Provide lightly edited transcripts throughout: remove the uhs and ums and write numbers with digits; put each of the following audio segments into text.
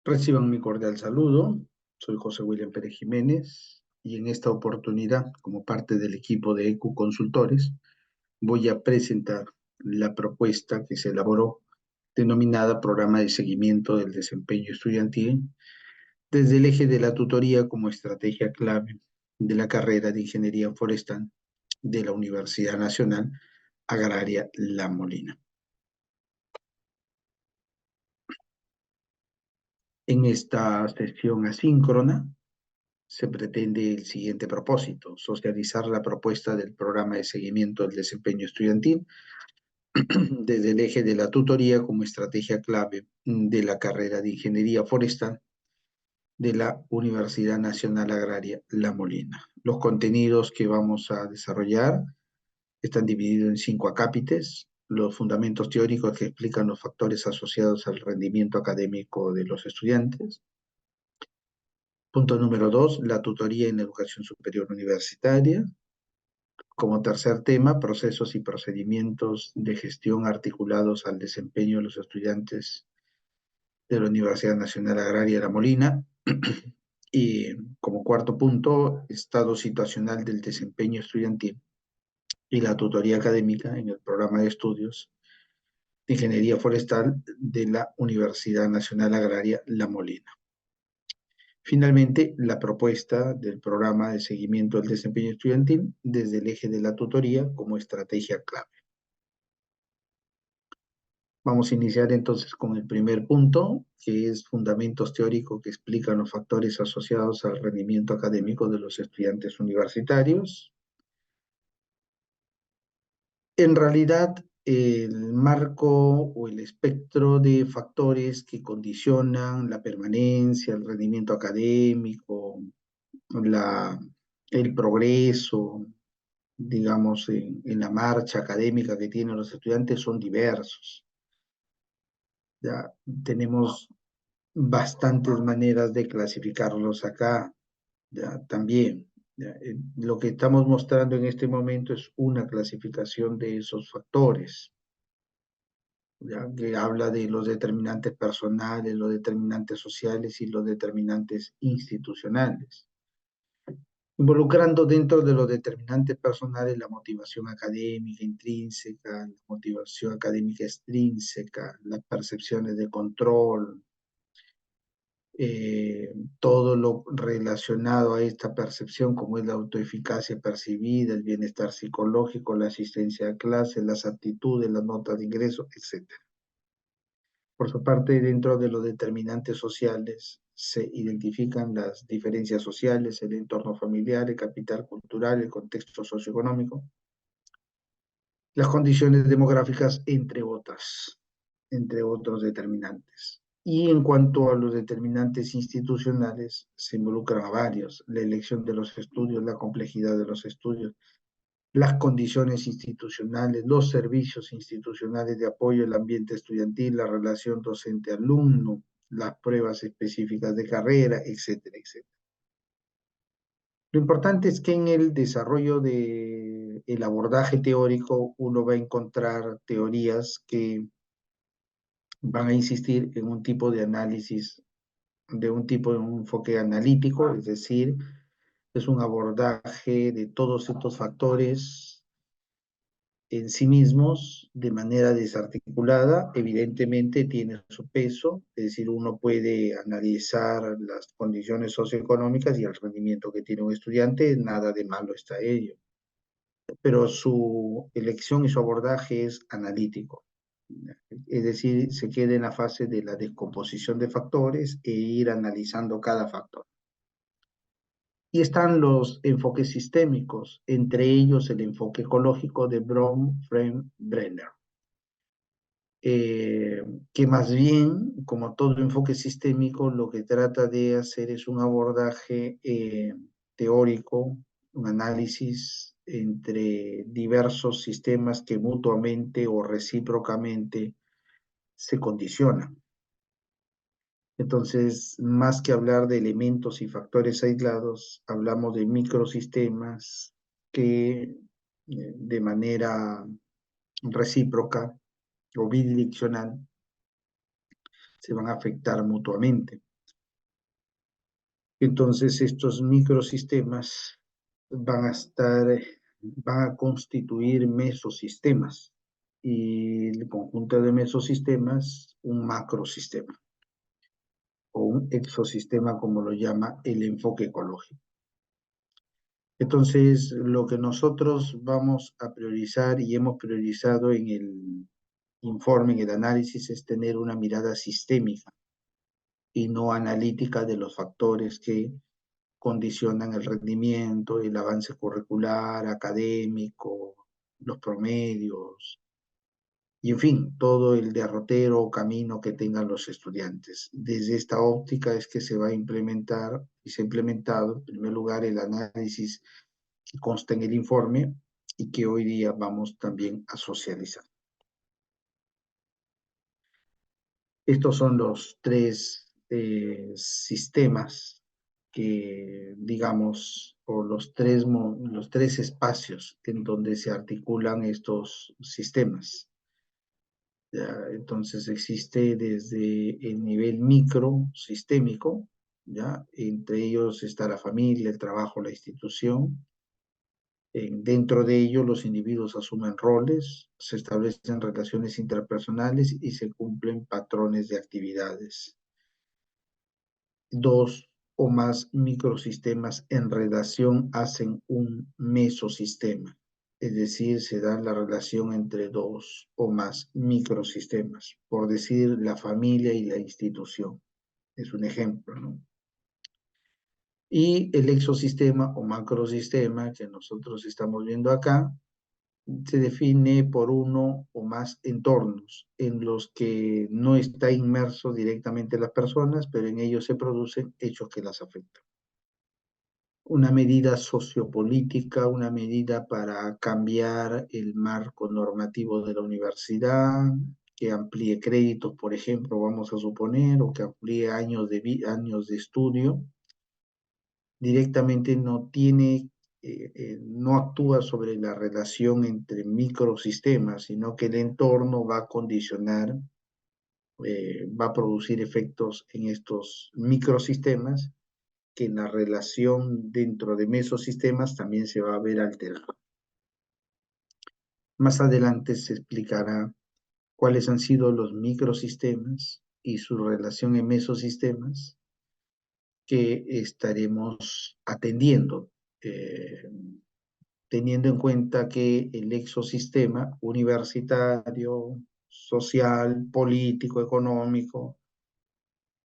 Reciban mi cordial saludo. Soy José William Pérez Jiménez y en esta oportunidad, como parte del equipo de ECU Consultores, voy a presentar la propuesta que se elaboró denominada Programa de Seguimiento del Desempeño Estudiantil desde el eje de la tutoría como estrategia clave de la carrera de Ingeniería Forestal de la Universidad Nacional Agraria La Molina. En esta sesión asíncrona se pretende el siguiente propósito: socializar la propuesta del programa de seguimiento del desempeño estudiantil desde el eje de la tutoría como estrategia clave de la carrera de Ingeniería Forestal de la Universidad Nacional Agraria La Molina. Los contenidos que vamos a desarrollar están divididos en 5 acápites: los fundamentos teóricos que explican los factores asociados al rendimiento académico de los estudiantes. Punto número 2, la tutoría en educación superior universitaria. Como tercer tema, procesos y procedimientos de gestión articulados al desempeño de los estudiantes de la Universidad Nacional Agraria La Molina. Y como cuarto punto, estado situacional del desempeño estudiantil y la tutoría académica en el programa de estudios de Ingeniería Forestal de la Universidad Nacional Agraria La Molina. Finalmente, la propuesta del programa de seguimiento del desempeño estudiantil desde el eje de la tutoría como estrategia clave. Vamos a iniciar entonces con el primer punto, que es fundamentos teóricos que explican los factores asociados al rendimiento académico de los estudiantes universitarios. En realidad, el marco o el espectro de factores que condicionan la permanencia, el rendimiento académico, el progreso, digamos, en la marcha académica que tienen los estudiantes son diversos. Ya tenemos bastantes maneras de clasificarlos acá, ya también. Ya, lo que estamos mostrando en este momento es una clasificación de esos factores, ya, que habla de los determinantes personales, los determinantes sociales y los determinantes institucionales, involucrando dentro de los determinantes personales la motivación académica intrínseca, la motivación académica extrínseca, las percepciones de control, todo lo relacionado a esta percepción, como es la autoeficacia percibida, el bienestar psicológico, la asistencia a clase, las aptitudes, las notas de ingreso, etc. Por su parte, dentro de los determinantes sociales se identifican las diferencias sociales, el entorno familiar, el capital cultural, el contexto socioeconómico, las condiciones demográficas, entre otros determinantes. Y en cuanto a los determinantes institucionales, se involucran a varios: la elección de los estudios, la complejidad de los estudios, las condiciones institucionales, los servicios institucionales de apoyo al ambiente estudiantil, la relación docente-alumno, las pruebas específicas de carrera, etcétera, etcétera. Lo importante es que en el desarrollo del abordaje teórico uno va a encontrar teorías que van a insistir en un tipo de análisis, de un enfoque analítico, es decir, es un abordaje de todos estos factores en sí mismos de manera desarticulada. Evidentemente tiene su peso, es decir, uno puede analizar las condiciones socioeconómicas y el rendimiento que tiene un estudiante, nada de malo está ello, pero su elección y su abordaje es analítico. Es decir, se queda en la fase de la descomposición de factores e ir analizando cada factor. Y están los enfoques sistémicos, entre ellos el enfoque ecológico de Brom, Frame, Brenner, que más bien, como todo enfoque sistémico, lo que trata de hacer es un abordaje teórico, un análisis entre diversos sistemas que mutuamente o recíprocamente se condicionan. Entonces, más que hablar de elementos y factores aislados, hablamos de microsistemas que de manera recíproca o bidireccional se van a afectar mutuamente. Entonces, estos microsistemas van a constituir mesosistemas y el conjunto de mesosistemas, un macrosistema o un exosistema, como lo llama el enfoque ecológico. Entonces, lo que nosotros vamos a priorizar y hemos priorizado en el informe, en el análisis, es tener una mirada sistémica y no analítica de los factores que condicionan el rendimiento, el avance curricular, académico, los promedios, y en fin, todo el derrotero o camino que tengan los estudiantes. Desde esta óptica es que se va a implementar y se ha implementado, en primer lugar, el análisis que consta en el informe y que hoy día vamos también a socializar. Estos son los tres sistemas que, digamos, o los tres espacios en donde se articulan estos sistemas. ¿Ya? Entonces existe desde el nivel micro sistémico, ¿ya? Entre ellos está la familia, el trabajo, la institución. Dentro de ello, los individuos asumen roles, se establecen relaciones interpersonales y se cumplen patrones de actividades. Dos o más microsistemas en relación hacen un mesosistema, es decir, se da la relación entre dos o más microsistemas, por decir la familia y la institución. Es un ejemplo, ¿no? Y el exosistema o macrosistema que nosotros estamos viendo acá se define por uno o más entornos en los que no está inmerso directamente las personas, pero en ellos se producen hechos que las afectan. Una medida sociopolítica, una medida para cambiar el marco normativo de la universidad, que amplíe créditos, por ejemplo, vamos a suponer, o que amplíe años de estudio, directamente no tiene, no actúa sobre la relación entre microsistemas, sino que el entorno va a condicionar, va a producir efectos en estos microsistemas que en la relación dentro de mesosistemas también se va a ver alterada. Más adelante se explicará cuáles han sido los microsistemas y su relación en mesosistemas que estaremos atendiendo, teniendo en cuenta que el exosistema universitario, social, político, económico,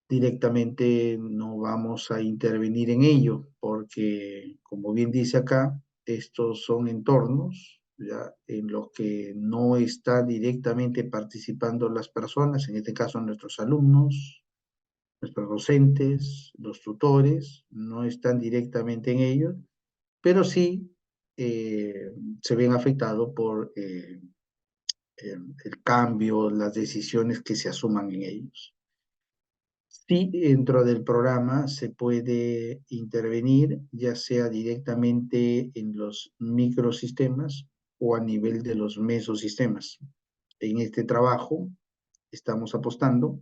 directamente no vamos a intervenir en ello, porque, como bien dice acá, estos son entornos, ¿ya? En los que no están directamente participando las personas, en este caso nuestros alumnos, nuestros docentes, los tutores, no están directamente en ellos, pero sí se ven afectados por el cambio, las decisiones que se asuman en ellos. Sí, dentro del programa se puede intervenir, ya sea directamente en los microsistemas o a nivel de los mesosistemas. En este trabajo estamos apostando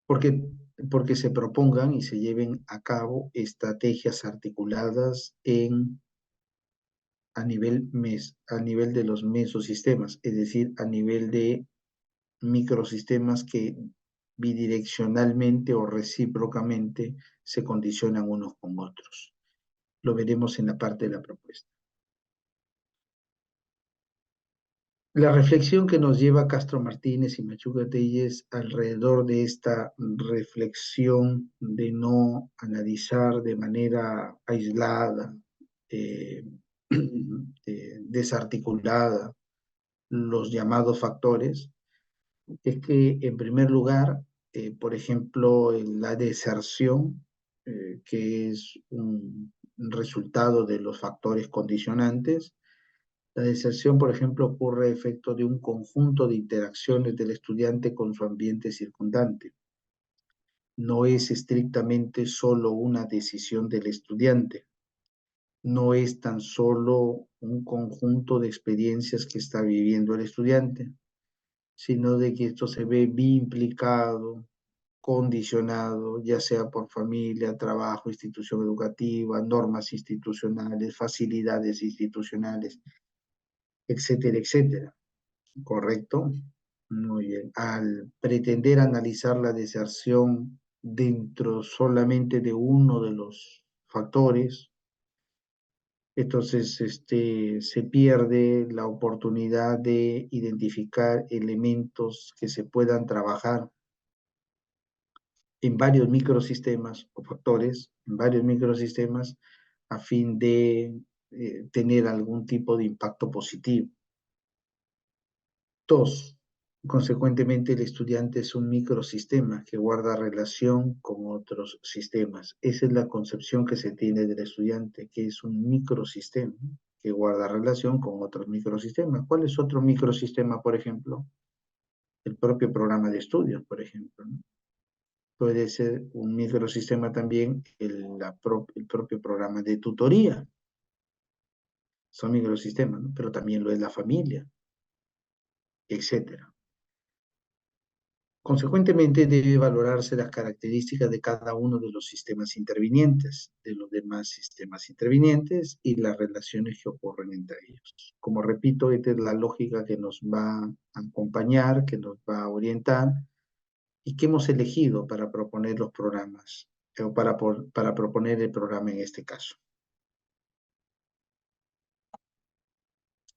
porque, porque se propongan y se lleven a cabo estrategias articuladas a nivel de los mesosistemas, es decir, a nivel de microsistemas que bidireccionalmente o recíprocamente se condicionan unos con otros. Lo veremos en la parte de la propuesta. La reflexión que nos lleva Castro Martínez y Machuca Telles alrededor de esta reflexión de no analizar de manera aislada, eh, desarticulada, los llamados factores, es que, en primer lugar, por ejemplo, la deserción, que es un resultado de los factores condicionantes, la deserción, por ejemplo, ocurre a efecto de un conjunto de interacciones del estudiante con su ambiente circundante. No es estrictamente solo una decisión del estudiante, no es tan solo un conjunto de experiencias que está viviendo el estudiante, sino de que esto se ve implicado condicionado, ya sea por familia, trabajo, institución educativa, normas institucionales, facilidades institucionales, etcétera, etcétera. ¿Correcto? Muy bien. Al pretender analizar la deserción dentro solamente de uno de los factores, entonces se pierde la oportunidad de identificar elementos que se puedan trabajar en varios microsistemas o factores, en varios microsistemas, a fin de tener algún tipo de impacto positivo. Dos, consecuentemente, el estudiante es un microsistema que guarda relación con otros sistemas. Esa es la concepción que se tiene del estudiante, que es un microsistema que guarda relación con otros microsistemas. ¿Cuál es otro microsistema, por ejemplo? El propio programa de estudios, por ejemplo, ¿no? Puede ser un microsistema también el propio programa de tutoría. Son microsistemas, ¿no? Pero también lo es la familia, etcétera. Consecuentemente, debe valorarse las características de cada uno de los sistemas intervinientes, de los demás sistemas intervinientes y las relaciones que ocurren entre ellos. Como repito, esta es la lógica que nos va a acompañar, que nos va a orientar y que hemos elegido para proponer los programas, o para proponer el programa en este caso.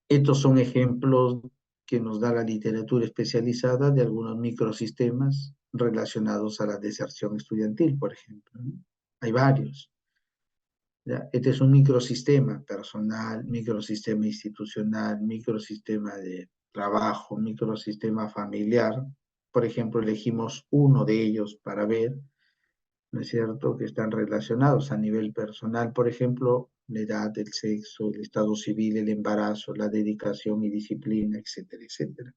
Estos son ejemplos que nos da la literatura especializada de algunos microsistemas relacionados a la deserción estudiantil, por ejemplo, ¿no? Hay varios. ¿Ya? Este es un microsistema personal, microsistema institucional, microsistema de trabajo, microsistema familiar. Por ejemplo, elegimos uno de ellos para ver, ¿no es cierto?, que están relacionados a nivel personal, por ejemplo, la edad, el sexo, el estado civil, el embarazo, la dedicación y disciplina, etcétera, etcétera.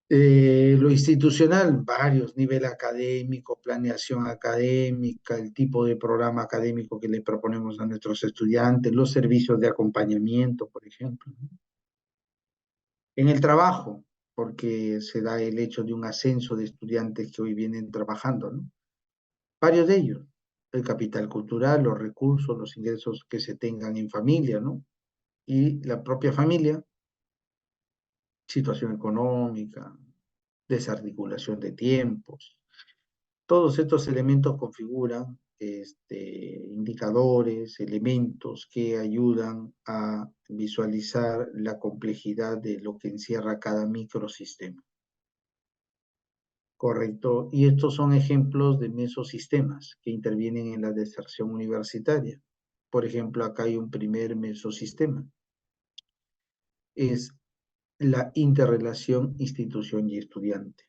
Lo institucional, varios, nivel académico, planeación académica, el tipo de programa académico que le proponemos a nuestros estudiantes, los servicios de acompañamiento, por ejemplo, ¿no? En el trabajo, porque se da el hecho de un ascenso de estudiantes que hoy vienen trabajando, ¿no? Varios de ellos, el capital cultural, los recursos, los ingresos que se tengan en familia, ¿no? Y la propia familia, situación económica, desarticulación de tiempos. Todos estos elementos configuran indicadores, elementos que ayudan a visualizar la complejidad de lo que encierra cada microsistema. Correcto. Y estos son ejemplos de mesosistemas que intervienen en la deserción universitaria. Por ejemplo, acá hay un primer mesosistema. Es la interrelación institución y estudiante.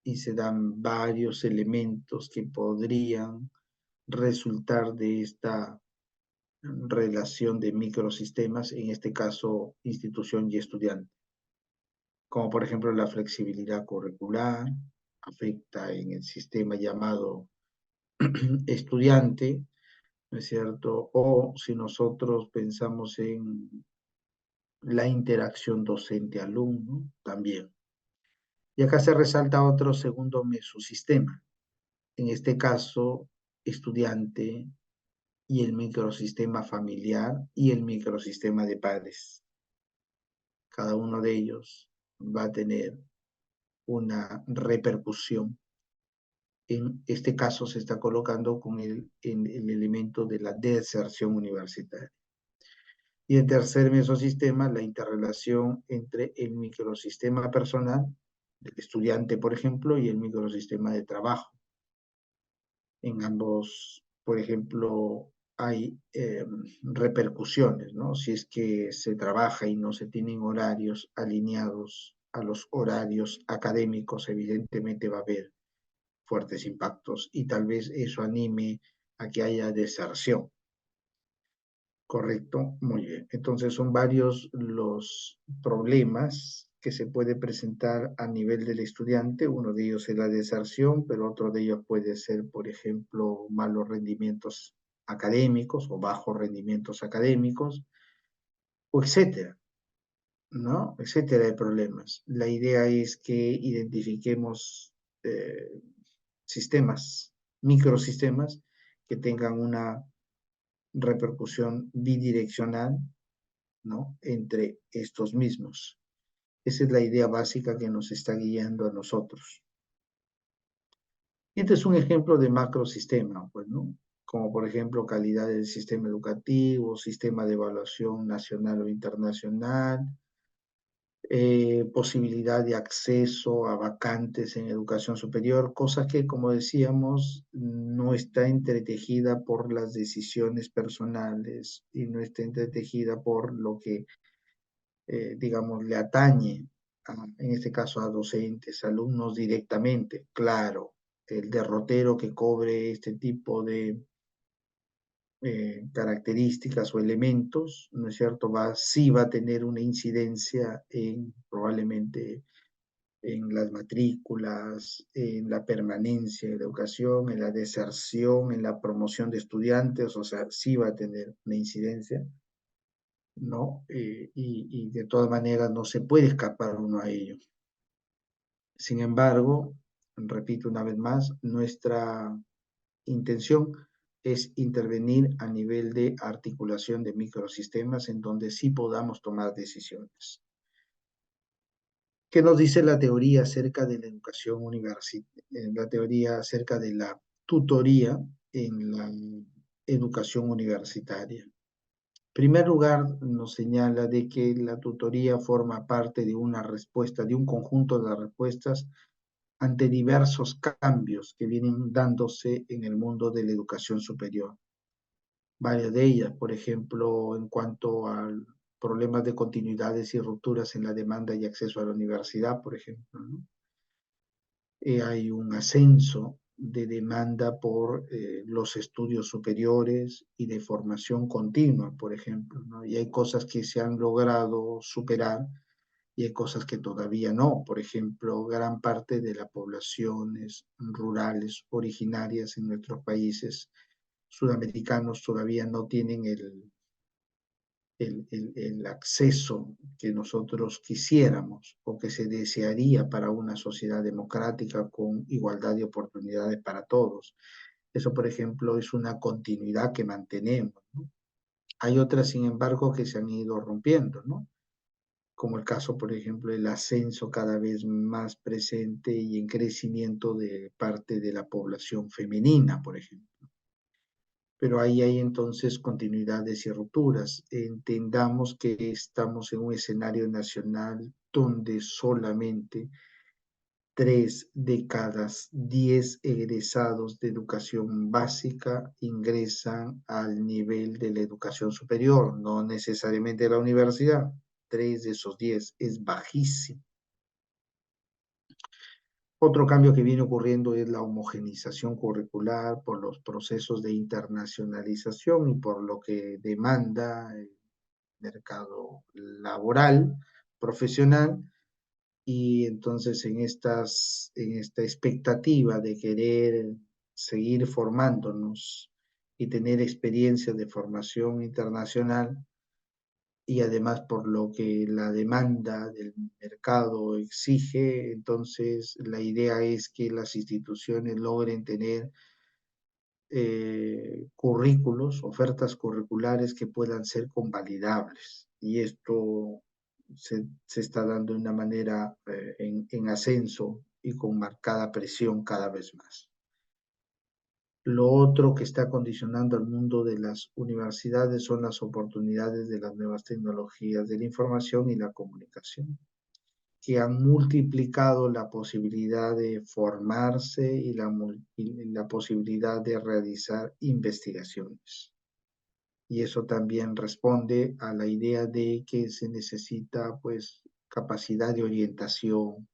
Y se dan varios elementos que podrían resultar de esta relación de microsistemas, en este caso institución y estudiante, como por ejemplo la flexibilidad curricular, afecta en el sistema llamado estudiante, ¿no es cierto? O si nosotros pensamos en la interacción docente-alumno, también. Y acá se resalta otro segundo mesosistema, en este caso estudiante y el microsistema familiar y el microsistema de padres. Cada uno de ellos va a tener una repercusión. En este caso se está colocando con el elemento de la deserción universitaria. Y el tercer mesosistema, la interrelación entre el microsistema personal del estudiante, por ejemplo, y el microsistema de trabajo. En ambos, por ejemplo, hay repercusiones, ¿no? Si es que se trabaja y no se tienen horarios alineados a los horarios académicos, evidentemente va a haber fuertes impactos y tal vez eso anime a que haya deserción. Correcto, muy bien. Entonces son varios los problemas que se puede presentar a nivel del estudiante. Uno de ellos es la deserción, pero otro de ellos puede ser, por ejemplo, malos rendimientos académicos o bajos rendimientos académicos, o etcétera. ¿no? Etcétera de problemas. La idea es que identifiquemos sistemas, microsistemas, que tengan una repercusión bidireccional, ¿no? Entre estos mismos. Esa es la idea básica que nos está guiando a nosotros. Este es un ejemplo de macrosistema, pues, ¿no? Como por ejemplo calidad del sistema educativo, sistema de evaluación nacional o internacional, posibilidad de acceso a vacantes en educación superior, cosa que, como decíamos, no está entretejida por las decisiones personales y no está entretejida por lo que, digamos, le atañe, en este caso a docentes, alumnos directamente. Claro, el derrotero que cobre este tipo de características o elementos, ¿no es cierto? Sí va a tener una incidencia en probablemente en las matrículas, en la permanencia de la educación, en la deserción, en la promoción de estudiantes, o sea, sí va a tener una incidencia, ¿no? Y de todas maneras no se puede escapar uno a ello. Sin embargo, repito una vez más, nuestra intención es intervenir a nivel de articulación de microsistemas en donde sí podamos tomar decisiones. ¿Qué nos dice la teoría acerca de la educación universitaria? La teoría acerca de la tutoría en la educación universitaria. En primer lugar, nos señala de que la tutoría forma parte de una respuesta, de un conjunto de respuestas ante diversos cambios que vienen dándose en el mundo de la educación superior. Varias de ellas, por ejemplo, en cuanto a problemas de continuidades y rupturas en la demanda y acceso a la universidad, por ejemplo, ¿no? Hay un ascenso de demanda por los estudios superiores y de formación continua, por ejemplo, ¿no? Y hay cosas que se han logrado superar y hay cosas que todavía no. Por ejemplo, gran parte de las poblaciones rurales originarias en nuestros países sudamericanos todavía no tienen el acceso que nosotros quisiéramos o que se desearía para una sociedad democrática con igualdad de oportunidades para todos. Eso, por ejemplo, es una continuidad que mantenemos, ¿no? Hay otras, sin embargo, que se han ido rompiendo, ¿no? Como el caso, por ejemplo, el ascenso cada vez más presente y en crecimiento de parte de la población femenina, por ejemplo. Pero ahí hay entonces continuidades y rupturas. Entendamos que estamos en un escenario nacional donde solamente 3 de cada 10 egresados de educación básica ingresan al nivel de la educación superior, no necesariamente de la universidad. 3 de esos 10 es bajísimo. Otro cambio que viene ocurriendo es la homogenización curricular por los procesos de internacionalización y por lo que demanda el mercado laboral, profesional, y entonces en esta expectativa de querer seguir formándonos y tener experiencias de formación internacional, y además por lo que la demanda del mercado exige, entonces la idea es que las instituciones logren tener currículos, ofertas curriculares que puedan ser convalidables. Y esto se está dando de una manera en ascenso y con marcada presión cada vez más. Lo otro que está condicionando al mundo de las universidades son las oportunidades de las nuevas tecnologías de la información y la comunicación, que han multiplicado la posibilidad de formarse y la posibilidad de realizar investigaciones. Y eso también responde a la idea de que se necesita, pues, capacidad de orientación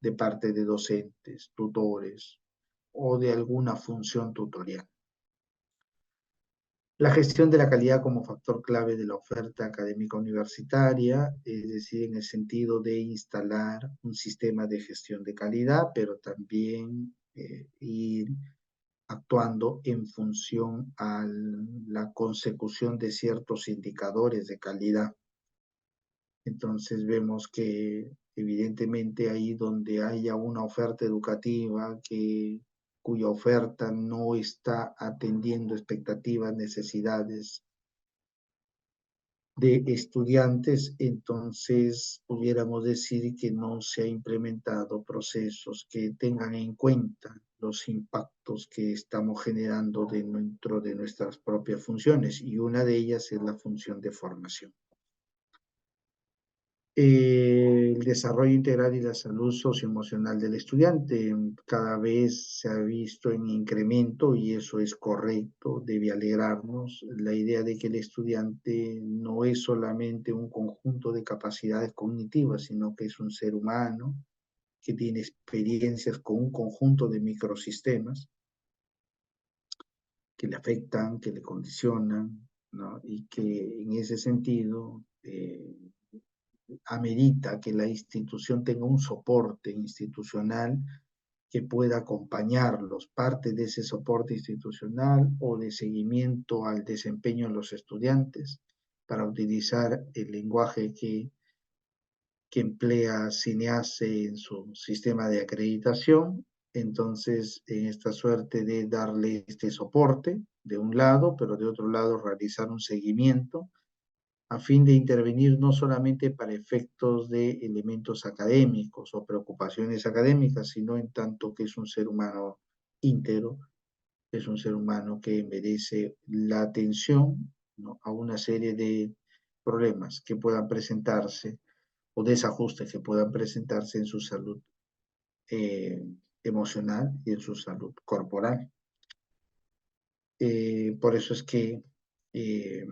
de parte de docentes, tutores o de alguna función tutorial. La gestión de la calidad como factor clave de la oferta académica universitaria, es decir, en el sentido de instalar un sistema de gestión de calidad, pero también ir actuando en función a la consecución de ciertos indicadores de calidad. Entonces vemos que evidentemente ahí donde haya una oferta educativa cuya oferta no está atendiendo expectativas, necesidades de estudiantes, entonces pudiéramos decir que no se ha implementado procesos que tengan en cuenta los impactos que estamos generando dentro de nuestras propias funciones, y una de ellas es la función de formación. El desarrollo integral y la salud socioemocional del estudiante cada vez se ha visto en incremento, y eso es correcto, debe alegrarnos. La idea de que el estudiante no es solamente un conjunto de capacidades cognitivas, sino que es un ser humano que tiene experiencias con un conjunto de microsistemas que le afectan, que le condicionan, ¿no? Y que en ese sentido amerita que la institución tenga un soporte institucional que pueda acompañarlos, parte de ese soporte institucional o de seguimiento al desempeño de los estudiantes, para utilizar el lenguaje que emplea CINEASE en su sistema de acreditación. Entonces, en esta suerte de darle este soporte de un lado, pero de otro lado realizar un seguimiento a fin de intervenir no solamente para efectos de elementos académicos o preocupaciones académicas, sino en tanto que es un ser humano íntegro, es un ser humano que merece la atención, ¿no?, a una serie de problemas que puedan presentarse o desajustes que puedan presentarse en su salud eh, emocional y en su salud corporal. Por eso es que eh,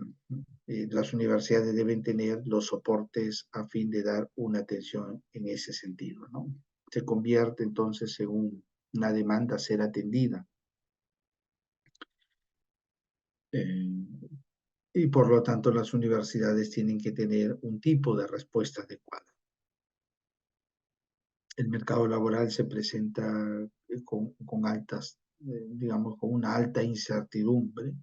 las universidades deben tener los soportes a fin de dar una atención en ese sentido, ¿no? Se convierte entonces en una demanda a ser atendida. Eh, y por lo tanto las universidades tienen que tener un tipo de respuesta adecuada. El mercado laboral se presenta con altas, digamos, con una alta incertidumbre,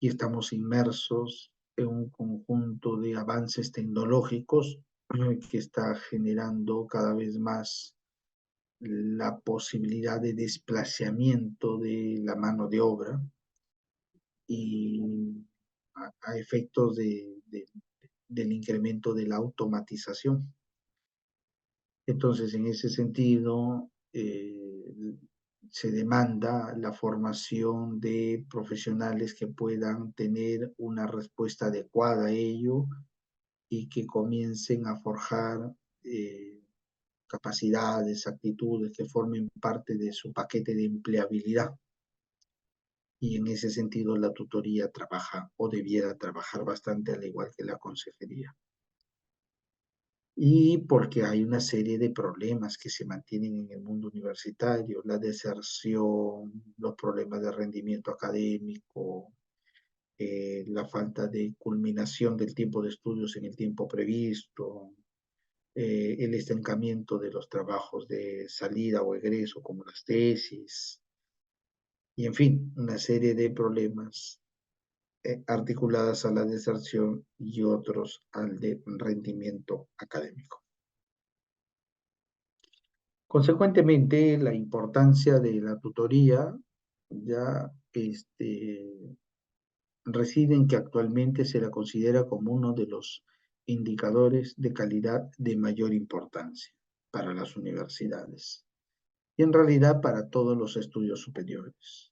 y estamos inmersos en un conjunto de avances tecnológicos que está generando cada vez más la posibilidad de desplazamiento de la mano de obra, y a efectos del incremento de la automatización. Entonces, en ese sentido, se demanda la formación de profesionales que puedan tener una respuesta adecuada a ello y que comiencen a forjar capacidades, actitudes que formen parte de su paquete de empleabilidad. Y en ese sentido la tutoría trabaja o debiera trabajar bastante, al igual que la consejería. Y porque hay una serie de problemas que se mantienen en el mundo universitario: la deserción, los problemas de rendimiento académico, la falta de culminación del tiempo de estudios en el tiempo previsto, el estancamiento de los trabajos de salida o egreso, como las tesis, y en fin, una serie de problemas articuladas a la deserción y otros al de rendimiento académico. Consecuentemente, la importancia de la tutoría ya reside en que actualmente se la considera como uno de los indicadores de calidad de mayor importancia para las universidades y en realidad para todos los estudios superiores.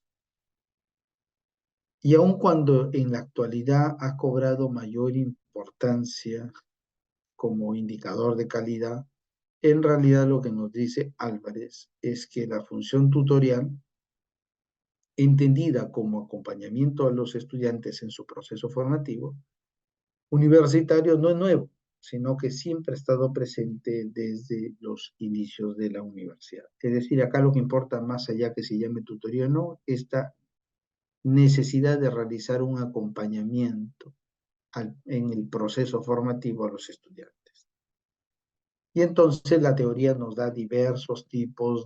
Y aun cuando en la actualidad ha cobrado mayor importancia como indicador de calidad, en realidad lo que nos dice Álvarez es que la función tutorial, entendida como acompañamiento a los estudiantes en su proceso formativo universitario, no es nuevo, sino que siempre ha estado presente desde los inicios de la universidad. Es decir, acá lo que importa, más allá que se llame tutoría o no, esta necesidad de realizar un acompañamiento en el proceso formativo a los estudiantes. Y entonces la teoría nos da diversos tipos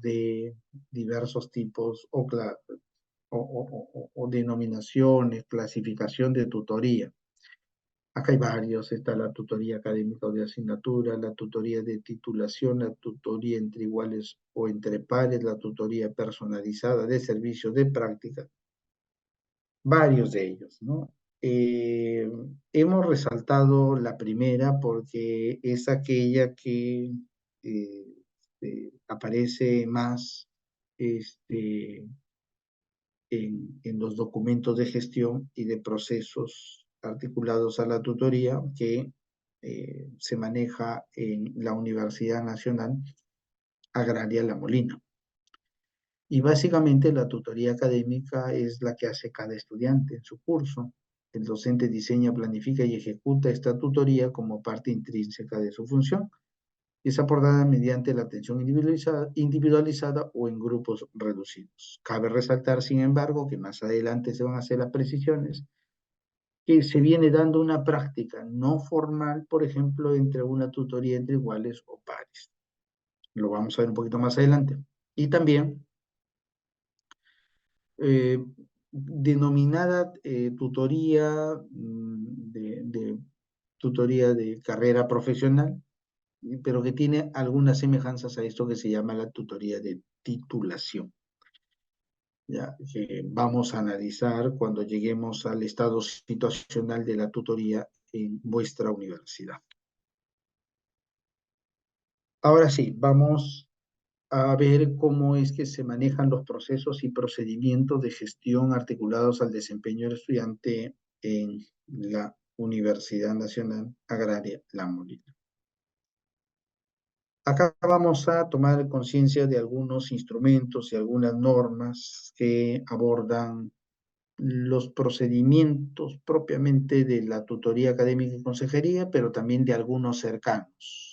o denominaciones, clasificación de tutoría. Acá hay varios, está la tutoría académica o de asignatura, la tutoría de titulación, la tutoría entre iguales o entre pares, la tutoría personalizada de servicio de práctica, varios de ellos, ¿no? Eh, Hemos resaltado la primera porque es aquella que eh, aparece más este, en los documentos de gestión y de procesos articulados a la tutoría que se maneja en la Universidad Nacional Agraria La Molina. Y básicamente la tutoría académica es la que hace cada estudiante en su curso. El docente diseña, planifica y ejecuta esta tutoría como parte intrínseca de su función. Es aportada mediante la atención individualizada o en grupos reducidos. Cabe resaltar, sin embargo, que más adelante se van a hacer las precisiones, que se viene dando una práctica no formal, por ejemplo, entre una tutoría entre iguales o pares. Lo vamos a ver un poquito más adelante. Y también eh, denominada tutoría de tutoría de carrera profesional, pero que tiene algunas semejanzas a esto que se llama la tutoría de titulación, ya, que vamos a analizar cuando lleguemos al estado situacional de la tutoría en vuestra universidad. Ahora sí, vamos a ver cómo es que se manejan los procesos y procedimientos de gestión articulados al desempeño del estudiante en la Universidad Nacional Agraria La Molina. Acá vamos a tomar conciencia de algunos instrumentos y algunas normas que abordan los procedimientos propiamente de la tutoría académica y consejería, pero también de algunos cercanos.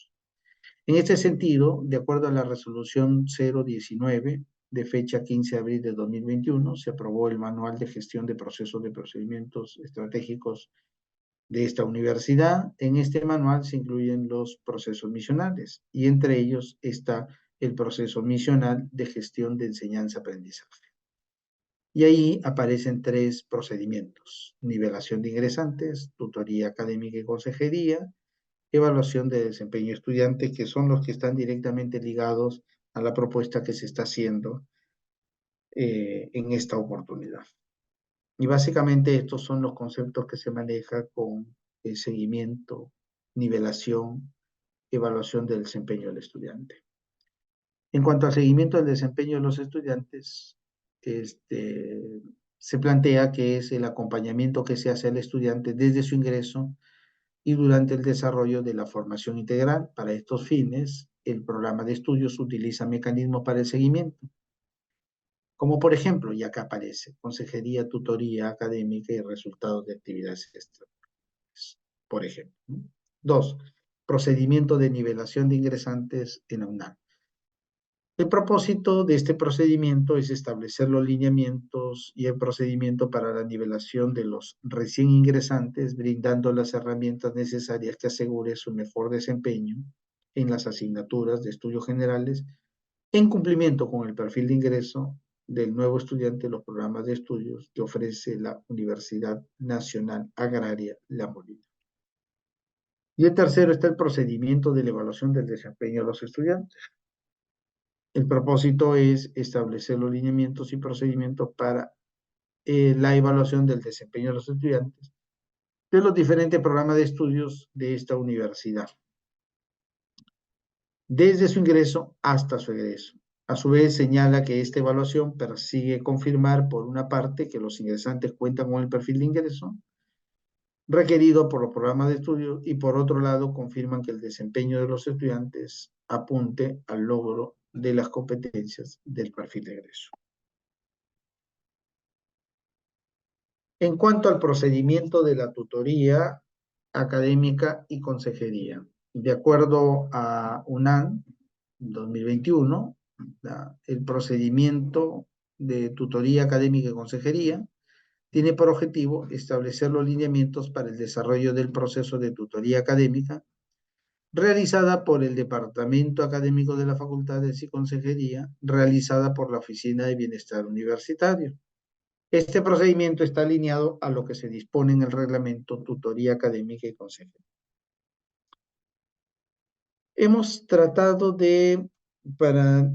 En este sentido, de acuerdo a la resolución 019 de fecha 15 de abril de 2021, se aprobó el Manual de Gestión de Procesos de Procedimientos Estratégicos de esta universidad. En este manual se incluyen los procesos misionales y entre ellos está el proceso misional de gestión de enseñanza-aprendizaje. Y ahí aparecen tres procedimientos: nivelación de ingresantes, tutoría académica y consejería, evaluación de desempeño estudiante, que son los que están directamente ligados a la propuesta que se está haciendo en esta oportunidad. Y básicamente estos son los conceptos que se maneja con el seguimiento, nivelación, evaluación del desempeño del estudiante. En cuanto al seguimiento del desempeño de los estudiantes, se plantea que es el acompañamiento que se hace al estudiante desde su ingreso y durante el desarrollo de la formación integral. Para estos fines, el programa de estudios utiliza mecanismos para el seguimiento, como por ejemplo, ya que aparece, consejería, tutoría académica y resultados de actividades extraescolares, por ejemplo. Dos, procedimiento de nivelación de ingresantes en la UNAM. El propósito de este procedimiento es establecer los lineamientos y el procedimiento para la nivelación de los recién ingresantes, brindando las herramientas necesarias que asegure su mejor desempeño en las asignaturas de estudios generales, en cumplimiento con el perfil de ingreso del nuevo estudiante de los programas de estudios que ofrece la Universidad Nacional Agraria La Molina. Y el tercero está el procedimiento de la evaluación del desempeño de los estudiantes. El propósito es establecer los lineamientos y procedimientos para la evaluación del desempeño de los estudiantes de los diferentes programas de estudios de esta universidad, desde su ingreso hasta su egreso. A su vez, señala que esta evaluación persigue confirmar, por una parte, que los ingresantes cuentan con el perfil de ingreso requerido por los programas de estudio y, por otro lado, confirman que el desempeño de los estudiantes apunte al logro de las competencias del perfil de ingreso. En cuanto al procedimiento de la tutoría académica y consejería, de acuerdo a UNAM 2021, el procedimiento de tutoría académica y consejería tiene por objetivo establecer los lineamientos para el desarrollo del proceso de tutoría académica realizada por el Departamento Académico de la Facultades y Consejería, realizada por la Oficina de Bienestar Universitario. Este procedimiento está alineado a lo que se dispone en el reglamento Tutoría Académica y Consejería. Hemos tratado de, para,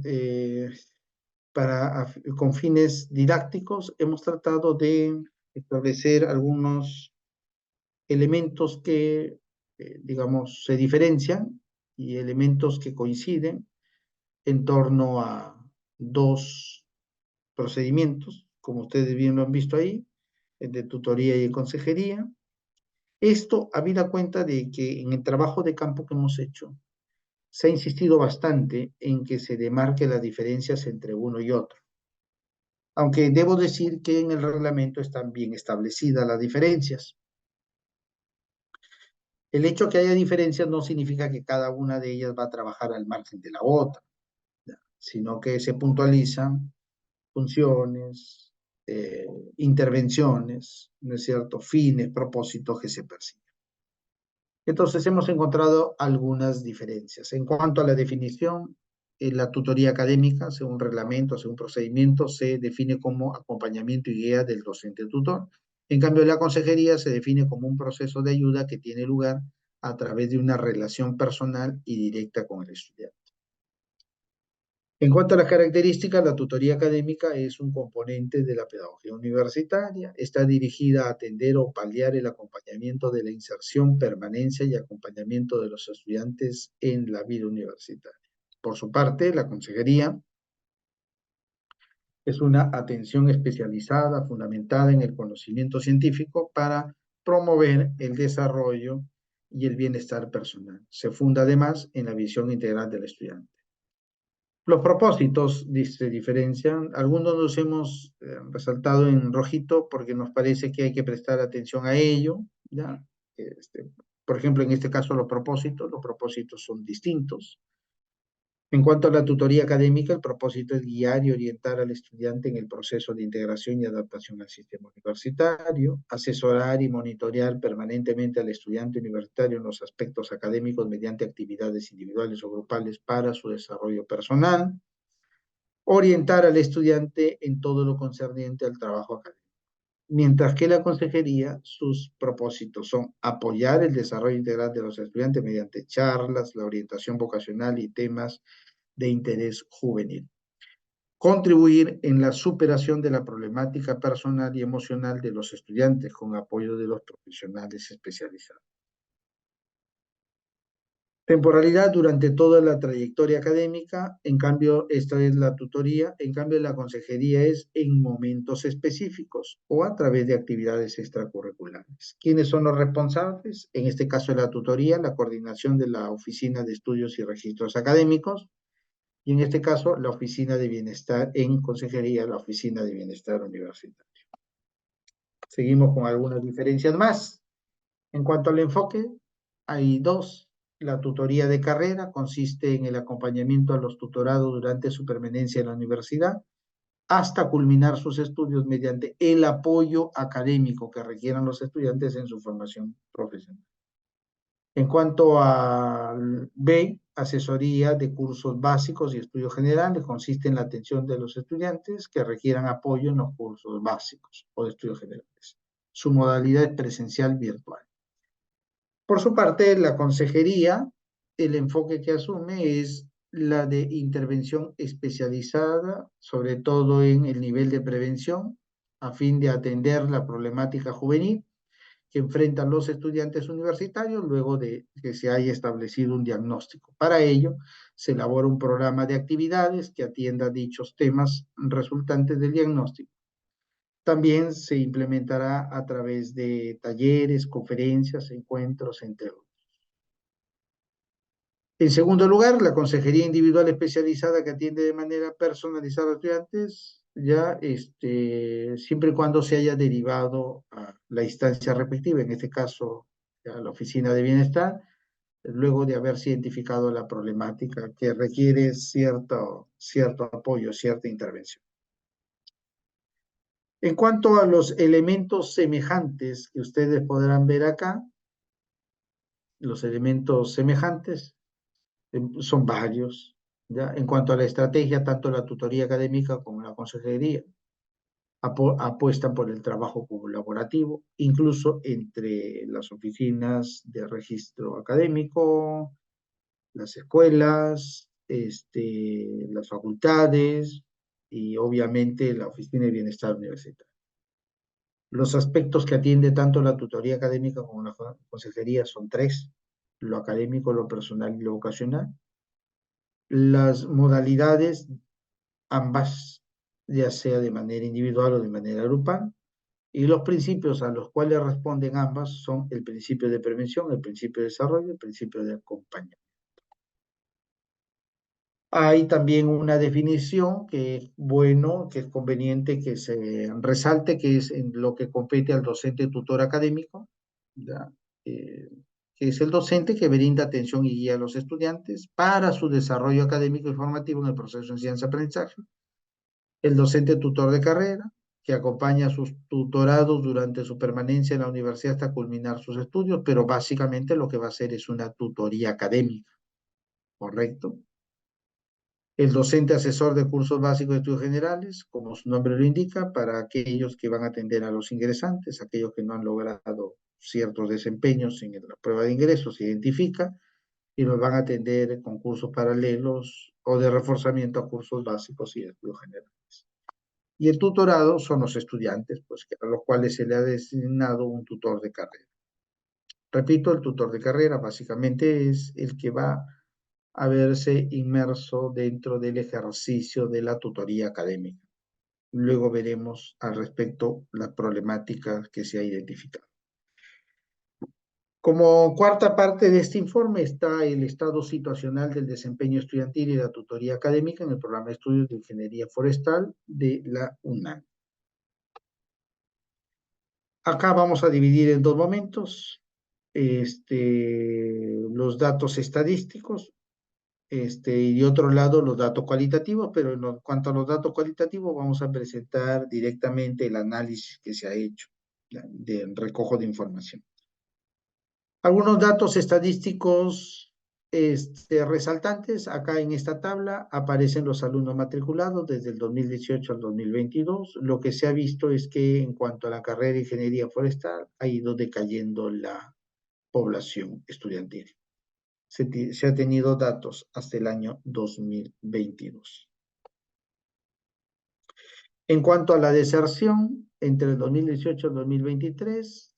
con fines didácticos, hemos tratado de establecer algunos elementos que, digamos, se diferencian y elementos que coinciden en torno a dos procedimientos, como ustedes bien lo han visto ahí, el de tutoría y de consejería. Esto habida cuenta de que en el trabajo de campo que hemos hecho, se ha insistido bastante en que se demarque las diferencias entre uno y otro. Aunque debo decir que en el reglamento están bien establecidas las diferencias. El hecho que haya diferencias no significa que cada una de ellas va a trabajar al margen de la otra, sino que se puntualizan funciones, intervenciones, ¿no es cierto?, fines, propósitos que se persiguen. Entonces hemos encontrado algunas diferencias. En cuanto a la definición, la tutoría académica, según reglamento, según procedimiento, se define como acompañamiento y guía del docente tutor. En cambio, la consejería se define como un proceso de ayuda que tiene lugar a través de una relación personal y directa con el estudiante. En cuanto a las características, la tutoría académica es un componente de la pedagogía universitaria. Está dirigida a atender o paliar el acompañamiento de la inserción, permanencia y acompañamiento de los estudiantes en la vida universitaria. Por su parte, la consejería es una atención especializada fundamentada en el conocimiento científico para promover el desarrollo y el bienestar personal. Se funda además en la visión integral del estudiante. Los propósitos se diferencian. Algunos los hemos resaltado en rojito porque nos parece que hay que prestar atención a ello, ¿ya? Por ejemplo, en este caso los propósitos son distintos. En cuanto a la tutoría académica, el propósito es guiar y orientar al estudiante en el proceso de integración y adaptación al sistema universitario, asesorar y monitorear permanentemente al estudiante universitario en los aspectos académicos mediante actividades individuales o grupales para su desarrollo personal, orientar al estudiante en todo lo concerniente al trabajo académico. Mientras que la consejería, sus propósitos son apoyar el desarrollo integral de los estudiantes mediante charlas, la orientación vocacional y temas de interés juvenil. Contribuir en la superación de la problemática personal y emocional de los estudiantes con apoyo de los profesionales especializados. Temporalidad durante toda la trayectoria académica, en cambio, esta es la tutoría, en cambio, la consejería es en momentos específicos o a través de actividades extracurriculares. ¿Quiénes son los responsables? En este caso, de la tutoría, la coordinación de la Oficina de Estudios y Registros Académicos, y en este caso, la Oficina de Bienestar en consejería, la Oficina de Bienestar Universitario. Seguimos con algunas diferencias más. En cuanto al enfoque, hay dos. La tutoría de carrera consiste en el acompañamiento a los tutorados durante su permanencia en la universidad hasta culminar sus estudios mediante el apoyo académico que requieran los estudiantes en su formación profesional. En cuanto al B, asesoría de cursos básicos y estudios generales, consiste en la atención de los estudiantes que requieran apoyo en los cursos básicos o de estudios generales. Su modalidad es presencial virtual. Por su parte, la consejería, el enfoque que asume es la de intervención especializada, sobre todo en el nivel de prevención, a fin de atender la problemática juvenil que enfrentan los estudiantes universitarios luego de que se haya establecido un diagnóstico. Para ello, se elabora un programa de actividades que atienda dichos temas resultantes del diagnóstico. También se implementará a través de talleres, conferencias, encuentros, entre otros. En segundo lugar, la consejería individual especializada que atiende de manera personalizada a los estudiantes, ya siempre y cuando se haya derivado a la instancia respectiva, en este caso a la oficina de bienestar, luego de haberse identificado la problemática que requiere cierto apoyo, cierta intervención. En cuanto a los elementos semejantes que ustedes podrán ver acá, los elementos semejantes son varios, ¿ya? En cuanto a la estrategia, tanto la tutoría académica como la consejería apuestan por el trabajo colaborativo, incluso entre las oficinas de registro académico, las escuelas, las facultades y obviamente la Oficina de Bienestar Universitario. Los aspectos que atiende tanto la tutoría académica como la consejería son tres: lo académico, lo personal y lo vocacional. Las modalidades, ambas, ya sea de manera individual o de manera grupal, y los principios a los cuales responden ambas son el principio de prevención, el principio de desarrollo, el principio de acompañamiento. Hay también una definición que es bueno, que es conveniente que se resalte, que es en lo que compete al docente tutor académico, ¿ya? Eh, que es el docente que brinda atención y guía a los estudiantes para su desarrollo académico y formativo en el proceso de enseñanza-aprendizaje. El docente tutor de carrera, que acompaña a sus tutorados durante su permanencia en la universidad hasta culminar sus estudios, pero básicamente lo que va a hacer es una tutoría académica, ¿correcto? El docente asesor de cursos básicos de estudios generales, como su nombre lo indica, para aquellos que van a atender a los ingresantes, aquellos que no han logrado ciertos desempeños en la prueba de ingresos, se identifica y nos van a atender con cursos paralelos o de reforzamiento a cursos básicos y de estudios generales. Y el tutorado son los estudiantes, pues, a los cuales se le ha designado un tutor de carrera. Repito, el tutor de carrera básicamente es el que va a verse inmerso dentro del ejercicio de la tutoría académica. Luego veremos al respecto las problemáticas que se ha identificado. Como cuarta parte de este informe está el estado situacional del desempeño estudiantil y la tutoría académica en el programa de estudios de Ingeniería Forestal de la UNAM. Acá vamos a dividir en dos momentos los datos estadísticos y de otro lado los datos cualitativos, pero en cuanto a los datos cualitativos vamos a presentar directamente el análisis que se ha hecho de recojo de información. Algunos datos estadísticos resaltantes, acá en esta tabla aparecen los alumnos matriculados desde el 2018 al 2022. Lo que se ha visto es que en cuanto a la carrera de Ingeniería Forestal ha ido decayendo la población estudiantil. Se ha tenido datos hasta el año 2022. En cuanto a la deserción, entre el 2018 y el 2023,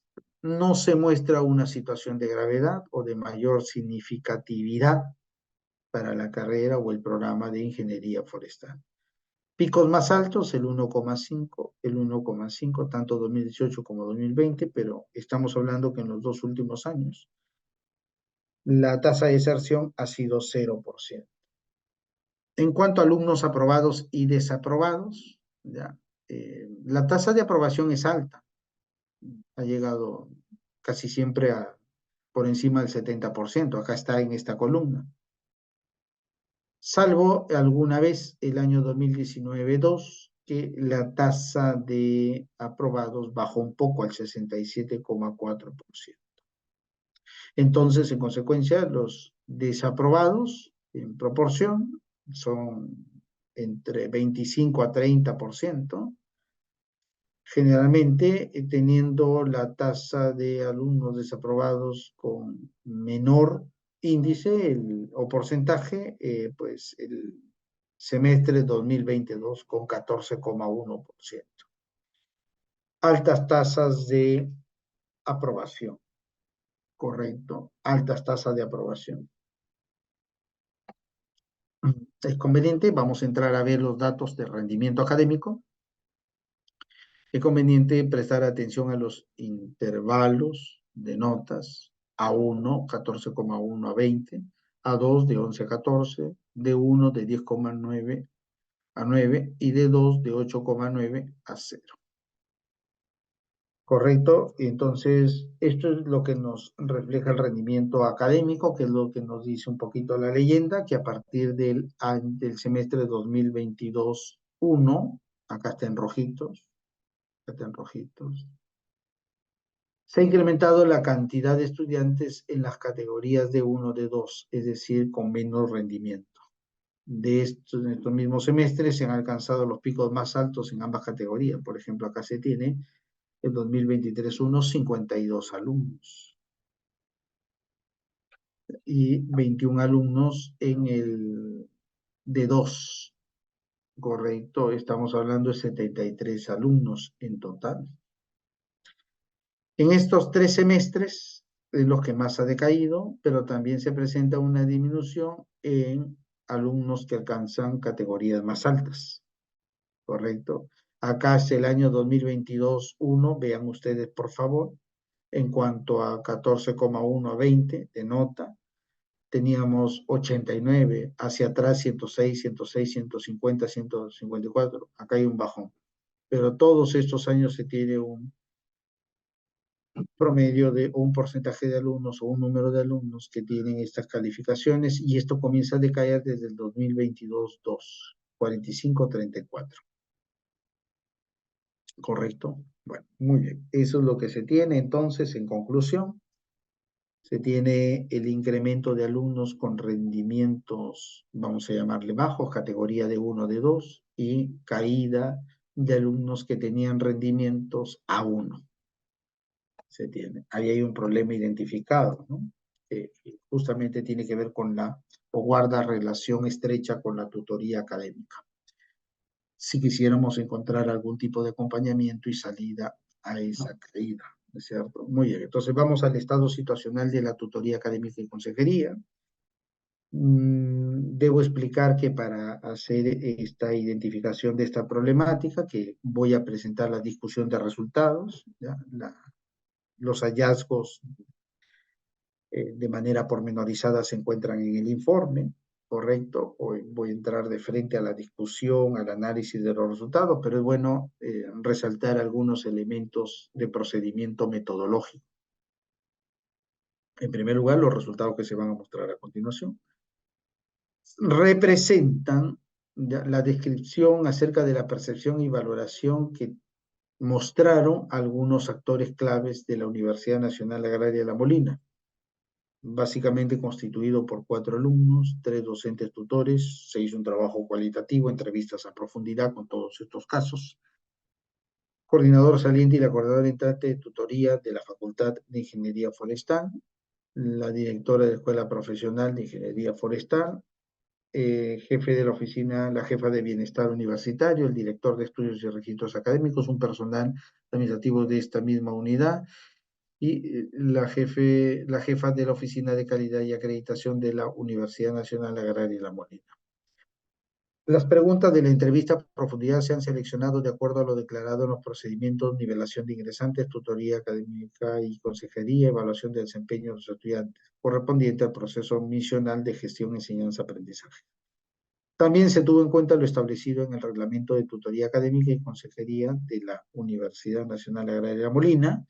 no se muestra una situación de gravedad o de mayor significatividad para la carrera o el programa de ingeniería forestal. Picos más altos, el 1,5, tanto 2018 como 2020, pero estamos hablando que en los dos últimos años la tasa de deserción ha sido 0%. En cuanto a alumnos aprobados y desaprobados, ya, la tasa de aprobación es alta, ha llegado casi siempre por encima del 70%, acá está en esta columna. Salvo alguna vez el año 2019-2, que la tasa de aprobados bajó un poco al 67,4%. Entonces, en consecuencia, los desaprobados en proporción son entre 25 a 30%, generalmente teniendo la tasa de alumnos desaprobados con menor índice o porcentaje, pues el semestre 2022 con 14,1%. Altas tasas de aprobación, correcto, altas tasas de aprobación. Es conveniente, vamos a entrar a ver los datos de rendimiento académico. Es conveniente prestar atención a los intervalos de notas: A1, 14,1 a 20, A2 de 11 a 14, D1 de 10,9 a 9 y D2 de 8,9 a 0. ¿Correcto? Entonces, esto es lo que nos refleja el rendimiento académico, que es lo que nos dice un poquito la leyenda, que a partir del semestre 2022-1, acá está en rojitos, se ha incrementado la cantidad de estudiantes en las categorías de 1, de 2, es decir, con menos rendimiento. en estos mismos semestres se han alcanzado los picos más altos en ambas categorías. Por ejemplo, acá se tiene el 2023 unos 52 alumnos y 21 alumnos en el D2, correcto, estamos hablando de 73 alumnos en total. En estos 3 semestres es los que más ha decaído, pero también se presenta una disminución en alumnos que alcanzan categorías más altas, ¿correcto? Acá es el año 2022-1, vean ustedes por favor, en cuanto a 14,1 a 20 de nota, teníamos 89, hacia atrás 106, 106, 150, 154, acá hay un bajón, pero todos estos años se tiene un promedio de un porcentaje de alumnos o un número de alumnos que tienen estas calificaciones y esto comienza a decaer desde el 2022-2, 45-34. ¿Correcto? Bueno, muy bien. Eso es lo que se tiene entonces en conclusión. Se tiene el incremento de alumnos con rendimientos, vamos a llamarle bajos, categoría de 1, de 2, y caída de alumnos que tenían rendimientos A1. Se tiene. Ahí hay un problema identificado, ¿no? Que justamente tiene que ver con o guarda relación estrecha con la tutoría académica. Si quisiéramos encontrar algún tipo de acompañamiento y salida a esa caída, ¿no es cierto? Muy bien, entonces vamos al estado situacional de la tutoría académica y consejería. Debo explicar que para hacer esta identificación de esta problemática, que voy a presentar la discusión de resultados, ¿ya? Los hallazgos de manera pormenorizada se encuentran en el informe, ¿correcto? Hoy voy a entrar de frente a la discusión, al análisis de los resultados, pero es bueno resaltar algunos elementos de procedimiento metodológico. En primer lugar, los resultados que se van a mostrar a continuación representan la descripción acerca de la percepción y valoración que mostraron algunos actores claves de la Universidad Nacional Agraria de La Molina, básicamente constituido por 4 alumnos, 3 docentes tutores. Se hizo un trabajo cualitativo, entrevistas a profundidad con todos estos casos. Coordinador saliente y la coordinadora entrante de tutoría de la Facultad de Ingeniería Forestal, la directora de la Escuela Profesional de Ingeniería Forestal, jefe de la oficina, la jefa de bienestar universitario, el director de estudios y registros académicos, un personal administrativo de esta misma unidad, y la jefa de la Oficina de Calidad y Acreditación de la Universidad Nacional Agraria de La Molina. Las preguntas de la entrevista a profundidad se han seleccionado de acuerdo a lo declarado en los procedimientos: nivelación de ingresantes, tutoría académica y consejería, evaluación de desempeño de los estudiantes, correspondiente al proceso misional de gestión, enseñanza, aprendizaje. También se tuvo en cuenta lo establecido en el reglamento de tutoría académica y consejería de la Universidad Nacional Agraria de La Molina.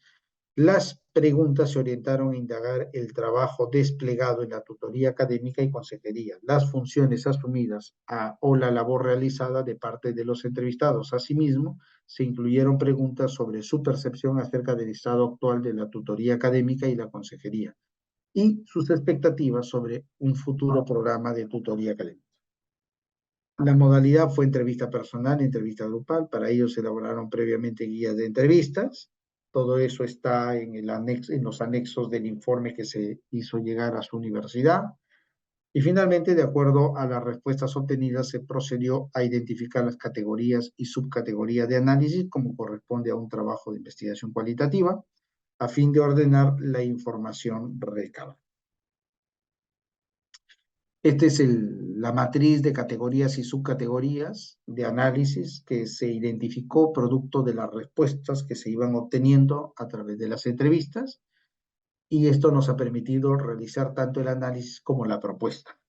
Las preguntas se orientaron a indagar el trabajo desplegado en la tutoría académica y consejería, las funciones asumidas o la labor realizada de parte de los entrevistados. Asimismo, se incluyeron preguntas sobre su percepción acerca del estado actual de la tutoría académica y la consejería y sus expectativas sobre un futuro programa de tutoría académica. La modalidad fue entrevista personal, entrevista grupal. Para ello se elaboraron previamente guías de entrevistas. Todo eso está en los anexos del informe que se hizo llegar a su universidad. Y finalmente, de acuerdo a las respuestas obtenidas, se procedió a identificar las categorías y subcategorías de análisis, como corresponde a un trabajo de investigación cualitativa, a fin de ordenar la información recabada. Esta es la matriz de categorías y subcategorías de análisis que se identificó producto de las respuestas que se iban obteniendo a través de las entrevistas, y esto nos ha permitido realizar tanto el análisis como la propuesta.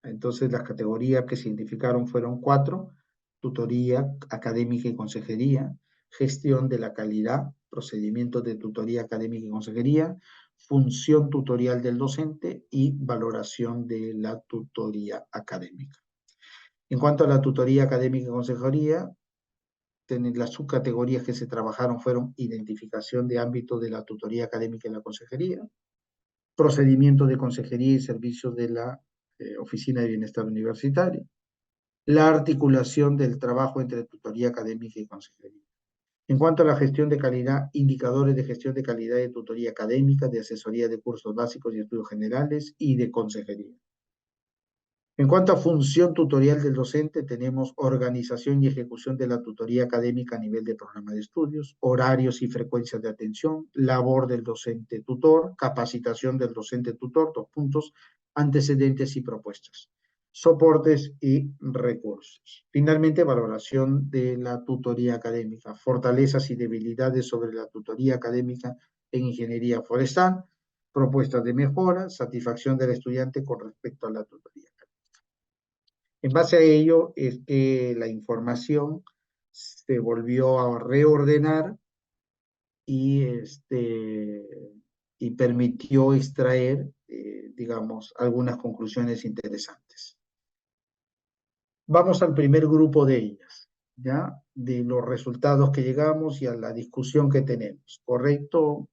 Entonces, las categorías que se identificaron fueron 4: tutoría académica y consejería, gestión de la calidad, procedimientos de tutoría académica y consejería, función tutorial del docente y valoración de la tutoría académica. En cuanto a la tutoría académica y consejería, las subcategorías que se trabajaron fueron identificación de ámbito de la tutoría académica y la consejería, procedimiento de consejería y servicios de la Oficina de Bienestar Universitario. La articulación del trabajo entre tutoría académica y consejería. En cuanto a la gestión de calidad, indicadores de gestión de calidad de tutoría académica, de asesoría de cursos básicos y estudios generales y de consejería. En cuanto a función tutorial del docente, tenemos organización y ejecución de la tutoría académica a nivel de programa de estudios, horarios y frecuencias de atención, labor del docente tutor, capacitación del docente tutor, 2 puntos, antecedentes y propuestas, soportes y recursos. Finalmente, valoración de la tutoría académica, fortalezas y debilidades sobre la tutoría académica en ingeniería forestal, propuestas de mejora, satisfacción del estudiante con respecto a la tutoría. En base a ello es que la información se volvió a reordenar y, y permitió extraer, digamos, algunas conclusiones interesantes. Vamos al primer grupo de ellas, ¿ya? De los resultados que llegamos y a la discusión que tenemos, ¿correcto?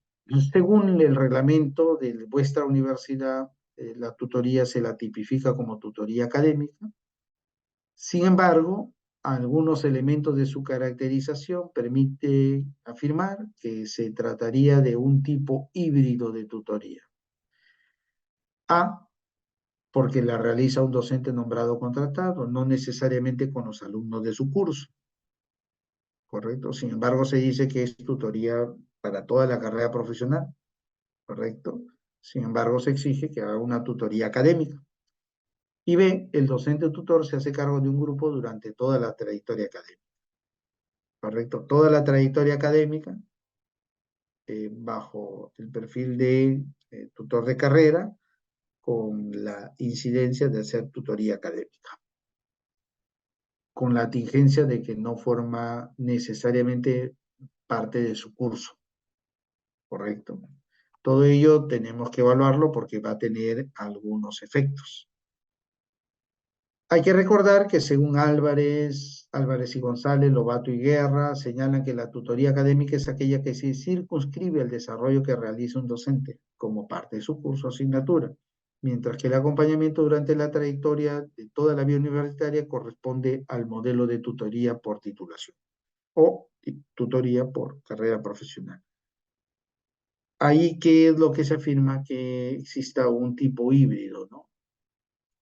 Según el reglamento de vuestra universidad, la tutoría se la tipifica como tutoría académica. Sin embargo, algunos elementos de su caracterización permiten afirmar que se trataría de un tipo híbrido de tutoría. A, porque la realiza un docente nombrado o contratado, no necesariamente con los alumnos de su curso, ¿correcto? Sin embargo, se dice que es tutoría para toda la carrera profesional, ¿correcto? Sin embargo, se exige que haga una tutoría académica. Y B, el docente tutor se hace cargo de un grupo durante toda la trayectoria académica. ¿Correcto? Toda la trayectoria académica bajo el perfil de tutor de carrera con la incidencia de hacer tutoría académica, con la tingencia de que no forma necesariamente parte de su curso, ¿correcto? Todo ello tenemos que evaluarlo porque va a tener algunos efectos. Hay que recordar que según Álvarez y González, Lobato y Guerra, señalan que la tutoría académica es aquella que se circunscribe al desarrollo que realiza un docente como parte de su curso o asignatura, mientras que el acompañamiento durante la trayectoria de toda la vida universitaria corresponde al modelo de tutoría por titulación o tutoría por carrera profesional. Ahí, ¿qué es lo que se afirma? Que exista un tipo híbrido, ¿no?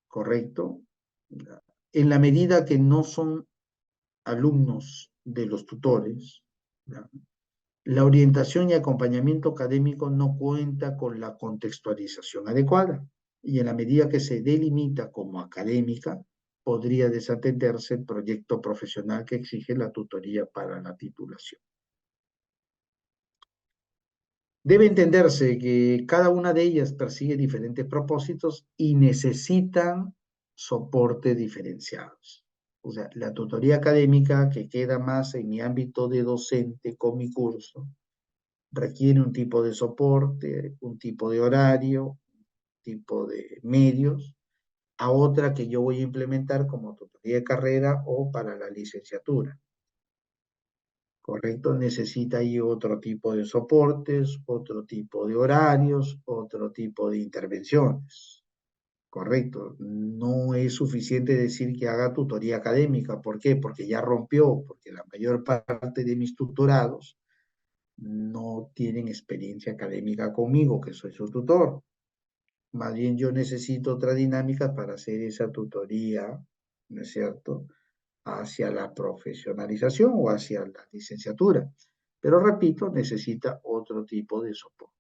¿Correcto? En la medida que no son alumnos de los tutores, ¿ya? La orientación y acompañamiento académico no cuenta con la contextualización adecuada y en la medida que se delimita como académica, podría desatenderse el proyecto profesional que exige la tutoría para la titulación. Debe entenderse que cada una de ellas persigue diferentes propósitos y necesitan soporte diferenciados. O sea, la tutoría académica, que queda más en mi ámbito de docente con mi curso, requiere un tipo de soporte, un tipo de horario, un tipo de medios, a otra que yo voy a implementar como tutoría de carrera o para la licenciatura. ¿Correcto? Necesita ahí otro tipo de soportes, otro tipo de horarios, otro tipo de intervenciones. Correcto. No es suficiente decir que haga tutoría académica. ¿Por qué? Porque ya rompió, porque la mayor parte de mis tutorados no tienen experiencia académica conmigo, que soy su tutor. Más bien yo necesito otra dinámica para hacer esa tutoría, ¿no es cierto?, hacia la profesionalización o hacia la licenciatura. Pero repito, necesita otro tipo de soporte.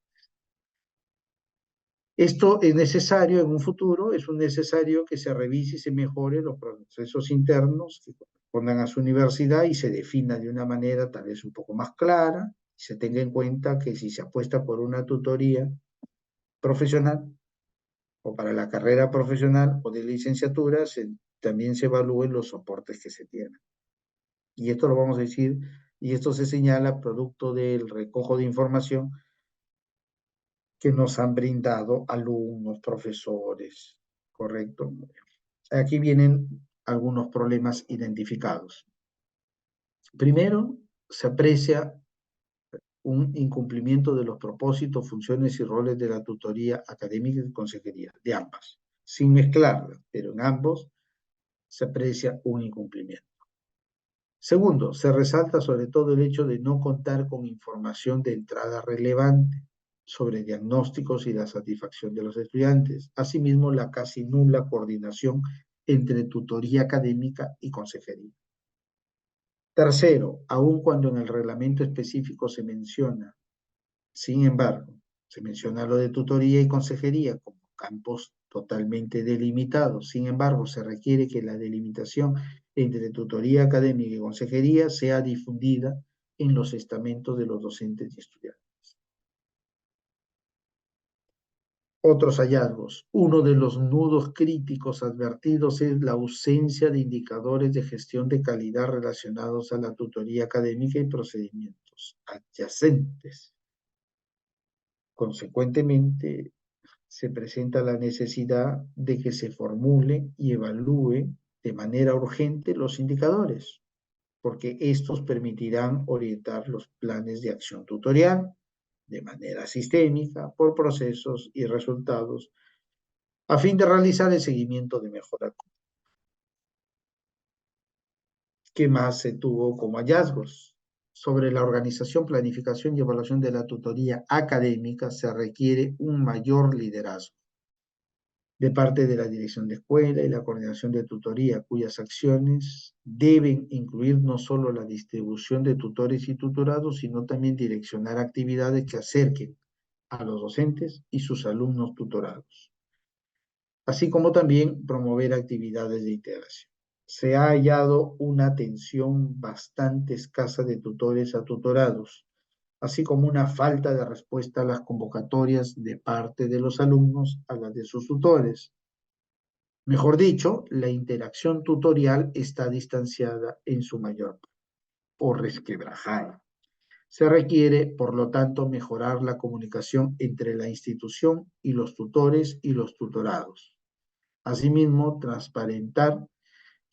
Esto es necesario en un futuro, es necesario que se revise y se mejore los procesos internos que correspondan a su universidad y se defina de una manera tal vez un poco más clara, y se tenga en cuenta que si se apuesta por una tutoría profesional o para la carrera profesional o de licenciatura, también se evalúen los soportes que se tienen. Y esto lo vamos a decir, y esto se señala producto del recojo de información que nos han brindado alumnos, profesores, ¿correcto? Aquí vienen algunos problemas identificados. Primero, se aprecia un incumplimiento de los propósitos, funciones y roles de la tutoría académica y consejería, de ambas. sin mezclarlas, pero en ambos se aprecia un incumplimiento. Segundo, se resalta sobre todo el hecho de no contar con información de entrada relevante sobre diagnósticos y la satisfacción de los estudiantes. Asimismo, la casi nula coordinación entre tutoría académica y consejería. Tercero, aun cuando en el reglamento específico se menciona, sin embargo, se menciona lo de tutoría y consejería como campos totalmente delimitados. Sin embargo, se requiere que la delimitación entre tutoría académica y consejería sea difundida en los estamentos de los docentes y estudiantes. Otros hallazgos. Uno de los nudos críticos advertidos es la ausencia de indicadores de gestión de calidad relacionados a la tutoría académica y procedimientos adyacentes. Consecuentemente, se presenta la necesidad de que se formule y evalúe de manera urgente los indicadores, porque estos permitirán orientar los planes de acción tutorial de manera sistémica por procesos y resultados a fin de realizar el seguimiento de mejora. ¿Qué más se tuvo como hallazgos? Sobre la organización, planificación y evaluación de la tutoría académica se requiere un mayor liderazgo de parte de la dirección de escuela y la coordinación de tutoría, cuyas acciones deben incluir no solo la distribución de tutores y tutorados, sino también direccionar actividades que acerquen a los docentes y sus alumnos tutorados, así como también promover actividades de integración. Se ha hallado una atención bastante escasa de tutores a tutorados, así como una falta de respuesta a las convocatorias de parte de los alumnos a las de sus tutores. Mejor dicho, la interacción tutorial está distanciada en su mayor o resquebrajada. Se requiere, por lo tanto, mejorar la comunicación entre la institución y los tutores y los tutorados. Asimismo, transparentar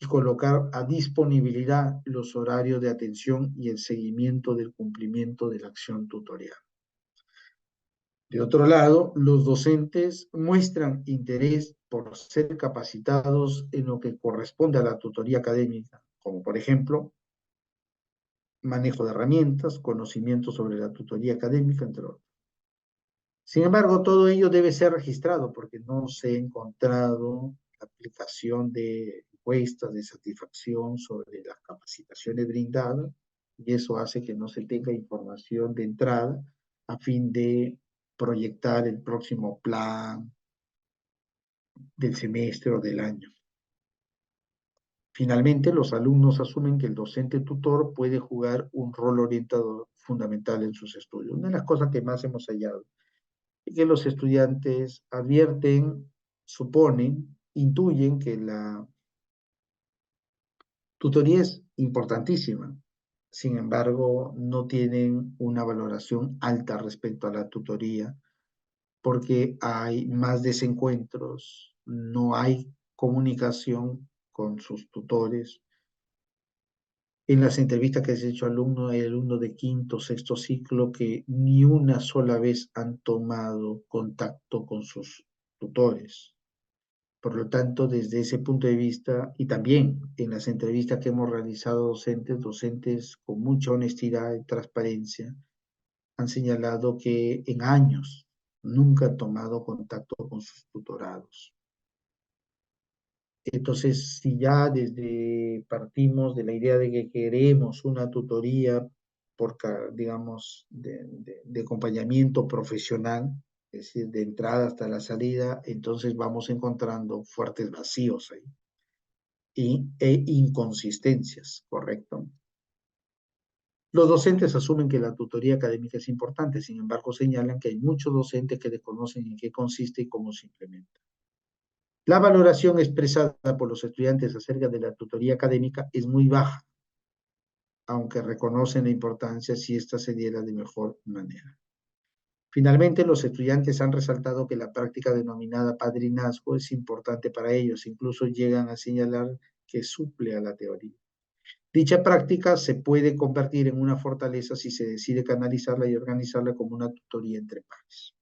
y colocar a disponibilidad los horarios de atención y el seguimiento del cumplimiento de la acción tutorial. De otro lado, los docentes muestran interés por ser capacitados en lo que corresponde a la tutoría académica, como por ejemplo, manejo de herramientas, conocimiento sobre la tutoría académica, entre otros. Sin embargo, todo ello debe ser registrado porque no se ha encontrado la aplicación de encuestas de satisfacción sobre las capacitaciones brindadas y eso hace que no se tenga información de entrada a fin de proyectar el próximo plan del semestre o del año. Finalmente, los alumnos asumen que el docente tutor puede jugar un rol orientador fundamental en sus estudios. Una de las cosas que más hemos hallado es que los estudiantes advierten, suponen, intuyen que la tutoría es importantísima. Sin embargo, no tienen una valoración alta respecto a la tutoría porque hay más desencuentros, no hay comunicación con sus tutores. En las entrevistas que se ha hecho a alumnos, hay alumnos de quinto, sexto ciclo que ni una sola vez han tomado contacto con sus tutores. Por lo tanto, desde ese punto de vista, y también en las entrevistas que hemos realizado docentes con mucha honestidad y transparencia, han señalado que en años nunca han tomado contacto con sus tutorados. Entonces, si ya desde partimos de la idea de que queremos una tutoría por, digamos, de acompañamiento profesional, es decir, de entrada hasta la salida, entonces vamos encontrando fuertes vacíos ahí e inconsistencias, ¿correcto? Los docentes asumen que la tutoría académica es importante, sin embargo señalan que hay muchos docentes que desconocen en qué consiste y cómo se implementa. La valoración expresada por los estudiantes acerca de la tutoría académica es muy baja, aunque reconocen la importancia si ésta se diera de mejor manera. Finalmente, los estudiantes han resaltado que la práctica denominada padrinazgo es importante para ellos, incluso llegan a señalar que suple a la teoría. Dicha práctica se puede convertir en una fortaleza si se decide canalizarla y organizarla como una tutoría entre pares.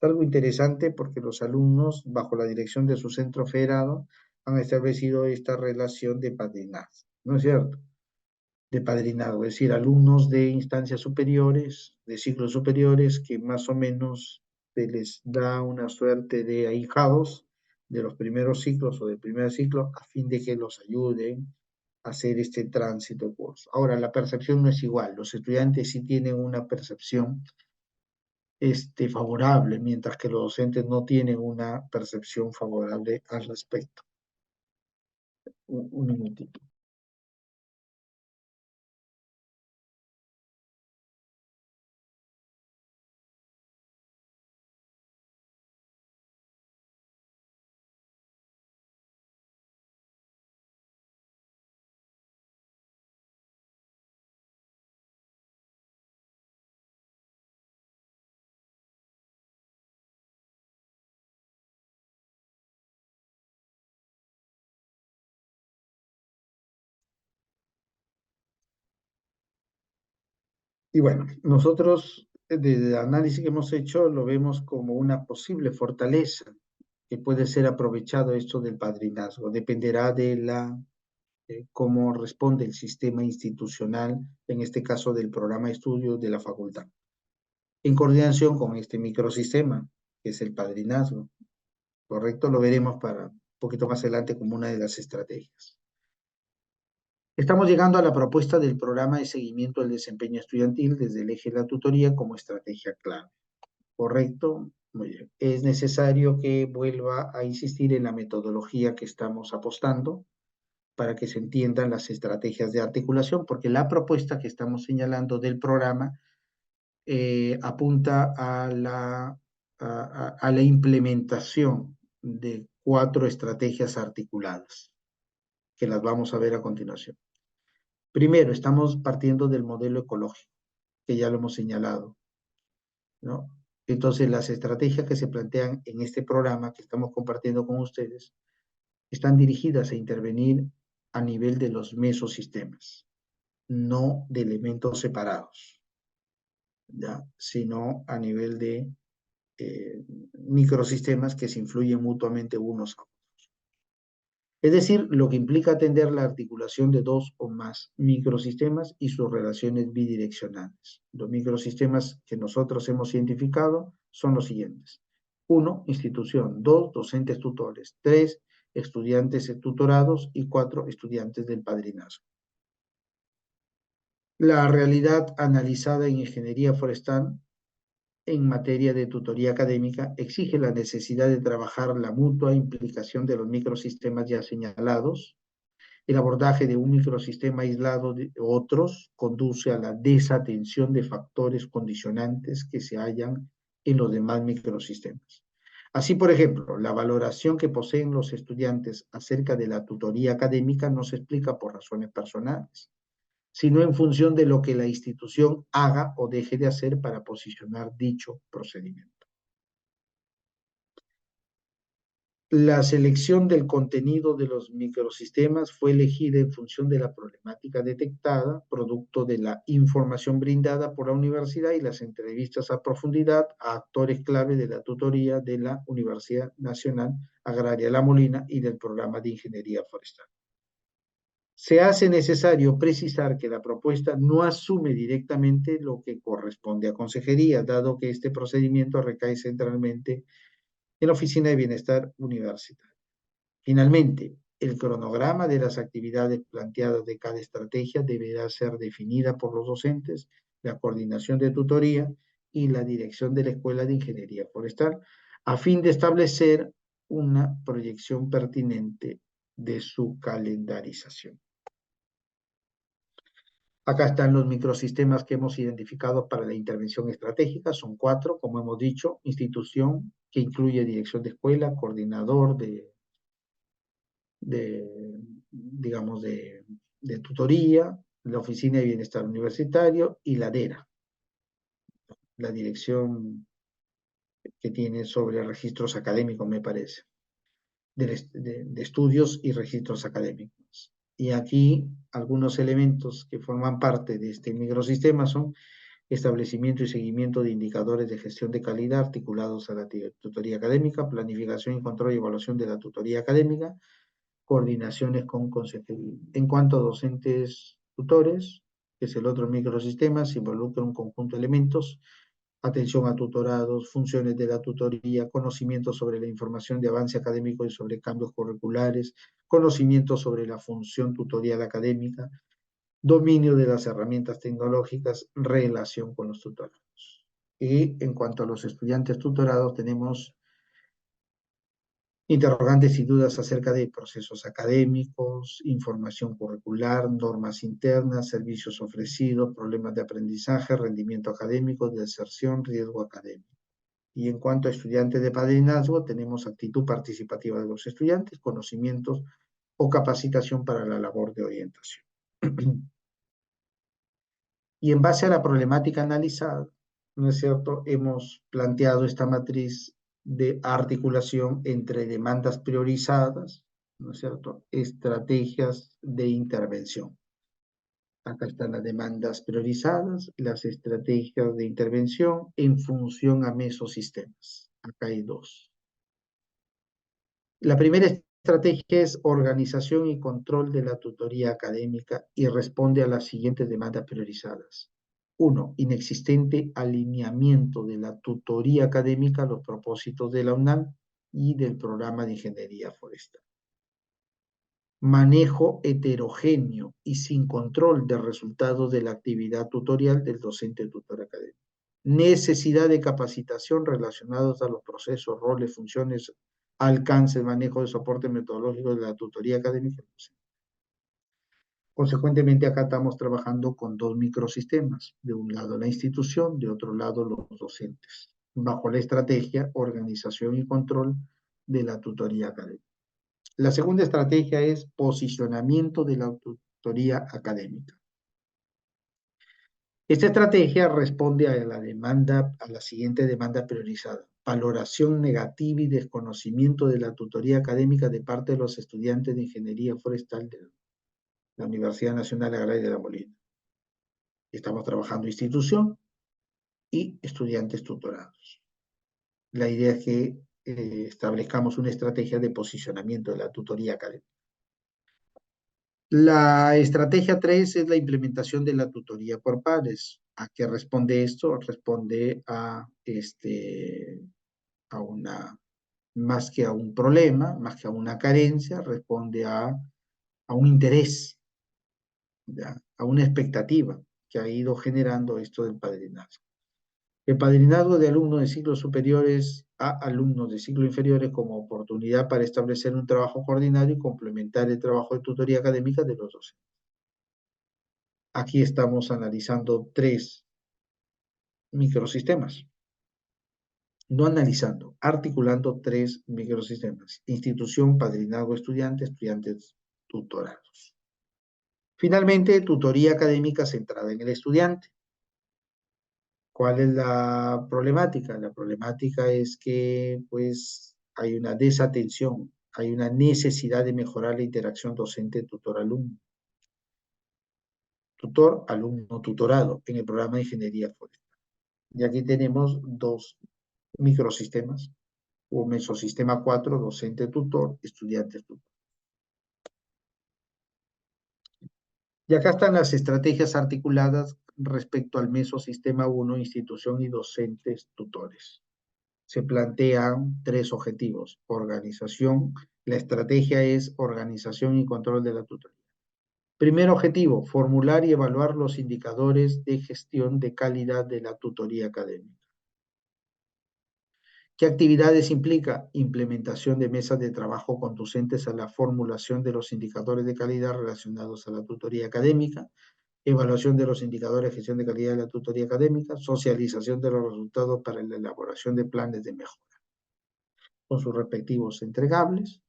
algo interesante porque los alumnos, bajo la dirección de su centro federado, han establecido esta relación de padrinazgo, ¿no es cierto? De padrinazgo, es decir, alumnos de instancias superiores, de ciclos superiores, que más o menos se les da una suerte de ahijados de los primeros ciclos o del primer ciclo a fin de que los ayuden a hacer este tránsito de curso. Ahora, la percepción no es igual, los estudiantes sí tienen una percepción favorable, mientras que los docentes no tienen una percepción favorable al respecto. Un minutito. Y bueno, nosotros desde el análisis que hemos hecho lo vemos como una posible fortaleza que puede ser aprovechado esto del padrinazgo. Dependerá de cómo responde el sistema institucional, en este caso del programa de estudio de la facultad, en coordinación con este microsistema, que es el padrinazgo. ¿Correcto? Lo veremos para un poquito más adelante como una de las estrategias. Estamos llegando a la propuesta del programa de seguimiento del desempeño estudiantil desde el eje de la tutoría como estrategia clave. ¿Correcto? Muy bien. Es necesario que vuelva a insistir en la metodología que estamos apostando para que se entiendan las estrategias de articulación, porque la propuesta que estamos señalando del programa apunta a la implementación de 4 estrategias articuladas, que las vamos a ver a continuación. Primero, estamos partiendo del modelo ecológico, que ya lo hemos señalado, ¿no? Entonces, las estrategias que se plantean en este programa que estamos compartiendo con ustedes están dirigidas a intervenir a nivel de los mesosistemas, no de elementos separados, ¿ya? Sino a nivel de microsistemas que se influyen mutuamente unos a otros. Es decir, lo que implica atender la articulación de 2 o más microsistemas y sus relaciones bidireccionales. Los microsistemas que nosotros hemos identificado son los siguientes. 1, institución. 2, docentes tutores. 3, estudiantes tutorados. Y 4, estudiantes del padrinazgo. La realidad analizada en ingeniería forestal en materia de tutoría académica exige la necesidad de trabajar la mutua implicación de los microsistemas ya señalados. El abordaje de un microsistema aislado de otros conduce a la desatención de factores condicionantes que se hallan en los demás microsistemas. Así, por ejemplo, la valoración que poseen los estudiantes acerca de la tutoría académica no se explica por razones personales, sino en función de lo que la institución haga o deje de hacer para posicionar dicho procedimiento. La selección del contenido de los microsistemas fue elegida en función de la problemática detectada, producto de la información brindada por la universidad y las entrevistas a profundidad a actores clave de la tutoría de la Universidad Nacional Agraria La Molina y del programa de Ingeniería Forestal. Se hace necesario precisar que la propuesta no asume directamente lo que corresponde a consejería, dado que este procedimiento recae centralmente en la Oficina de Bienestar Universitario. Finalmente, el cronograma de las actividades planteadas de cada estrategia deberá ser definida por los docentes, la coordinación de tutoría y la dirección de la Escuela de Ingeniería Forestal, a fin de establecer una proyección pertinente de su calendarización. Acá están los microsistemas que hemos identificado para la intervención estratégica. Son 4, como hemos dicho: institución, que incluye dirección de escuela, coordinador digamos, de tutoría, la Oficina de Bienestar Universitario y la DERA, la dirección que tiene sobre registros académicos, me parece, de estudios y registros académicos. Y aquí algunos elementos que forman parte de este microsistema son establecimiento y seguimiento de indicadores de gestión de calidad articulados a la tutoría académica, planificación y control y evaluación de la tutoría académica, coordinaciones con consejería. En cuanto a docentes tutores, que es el otro microsistema, se involucra un conjunto de elementos: atención a tutorados, funciones de la tutoría, conocimiento sobre la información de avance académico y sobre cambios curriculares, conocimiento sobre la función tutorial académica, dominio de las herramientas tecnológicas, relación con los tutorados. Y en cuanto a los estudiantes tutorados, tenemos interrogantes y dudas acerca de procesos académicos, información curricular, normas internas, servicios ofrecidos, problemas de aprendizaje, rendimiento académico, deserción, riesgo académico. Y en cuanto a estudiantes de padrinazgo, tenemos actitud participativa de los estudiantes, conocimientos o capacitación para la labor de orientación. Y en base a la problemática analizada, ¿no es cierto?, hemos planteado esta matriz de articulación entre demandas priorizadas, ¿no es cierto?, estrategias de intervención. Acá están las demandas priorizadas, las estrategias de intervención en función a mesosistemas. Acá hay dos. La primera estrategia es organización y control de la tutoría académica y responde a las siguientes demandas priorizadas. 1. Inexistente alineamiento de la tutoría académica a los propósitos de la UNAM y del programa de ingeniería forestal. Manejo heterogéneo y sin control de resultados de la actividad tutorial del docente tutor académico. Necesidad de capacitación relacionados a los procesos, roles, funciones, alcance, manejo de soporte metodológico de la tutoría académica. Consecuentemente, acá estamos trabajando con dos microsistemas. De un lado la institución, de otro lado los docentes, bajo la estrategia, organización y control de la tutoría académica. La segunda estrategia es posicionamiento de la tutoría académica. Esta estrategia responde a la demanda, a la siguiente demanda priorizada: valoración negativa y desconocimiento de la tutoría académica de parte de los estudiantes de ingeniería forestal de la Universidad Nacional Agraria de La Molina. Estamos trabajando institución y estudiantes tutorados. La idea es que establezcamos una estrategia de posicionamiento de la tutoría académica. La estrategia 3 es la implementación de la tutoría por pares. ¿A qué responde esto? Responde a una, más que a un problema, más que a una carencia, responde a un interés, ¿ya?, a una expectativa que ha ido generando esto del padrinazgo. El padrinazgo de alumnos de ciclos superiores a alumnos de ciclos inferiores como oportunidad para establecer un trabajo coordinado y complementar el trabajo de tutoría académica de los docentes. Aquí estamos analizando tres microsistemas. No analizando, articulando tres microsistemas: institución, padrinazgo estudiante, estudiantes tutorados. Finalmente, tutoría académica centrada en el estudiante. ¿Cuál es la problemática? La problemática es que pues hay una desatención, hay una necesidad de mejorar la interacción docente-tutor-alumno, tutor-alumno-tutorado en el programa de ingeniería forestal. Y aquí tenemos dos microsistemas, o mesosistema 4, docente-tutor, estudiante-tutor. Y acá están las estrategias articuladas respecto al mesosistema 1, institución y docentes tutores. Se plantean tres objetivos: organización. La estrategia es organización y control de la tutoría. Primer objetivo: formular y evaluar los indicadores de gestión de calidad de la tutoría académica. ¿Qué actividades implica? Implementación de mesas de trabajo conducentes a la formulación de los indicadores de calidad relacionados a la tutoría académica, evaluación de los indicadores de gestión de calidad de la tutoría académica, socialización de los resultados para la elaboración de planes de mejora, con sus respectivos entregables.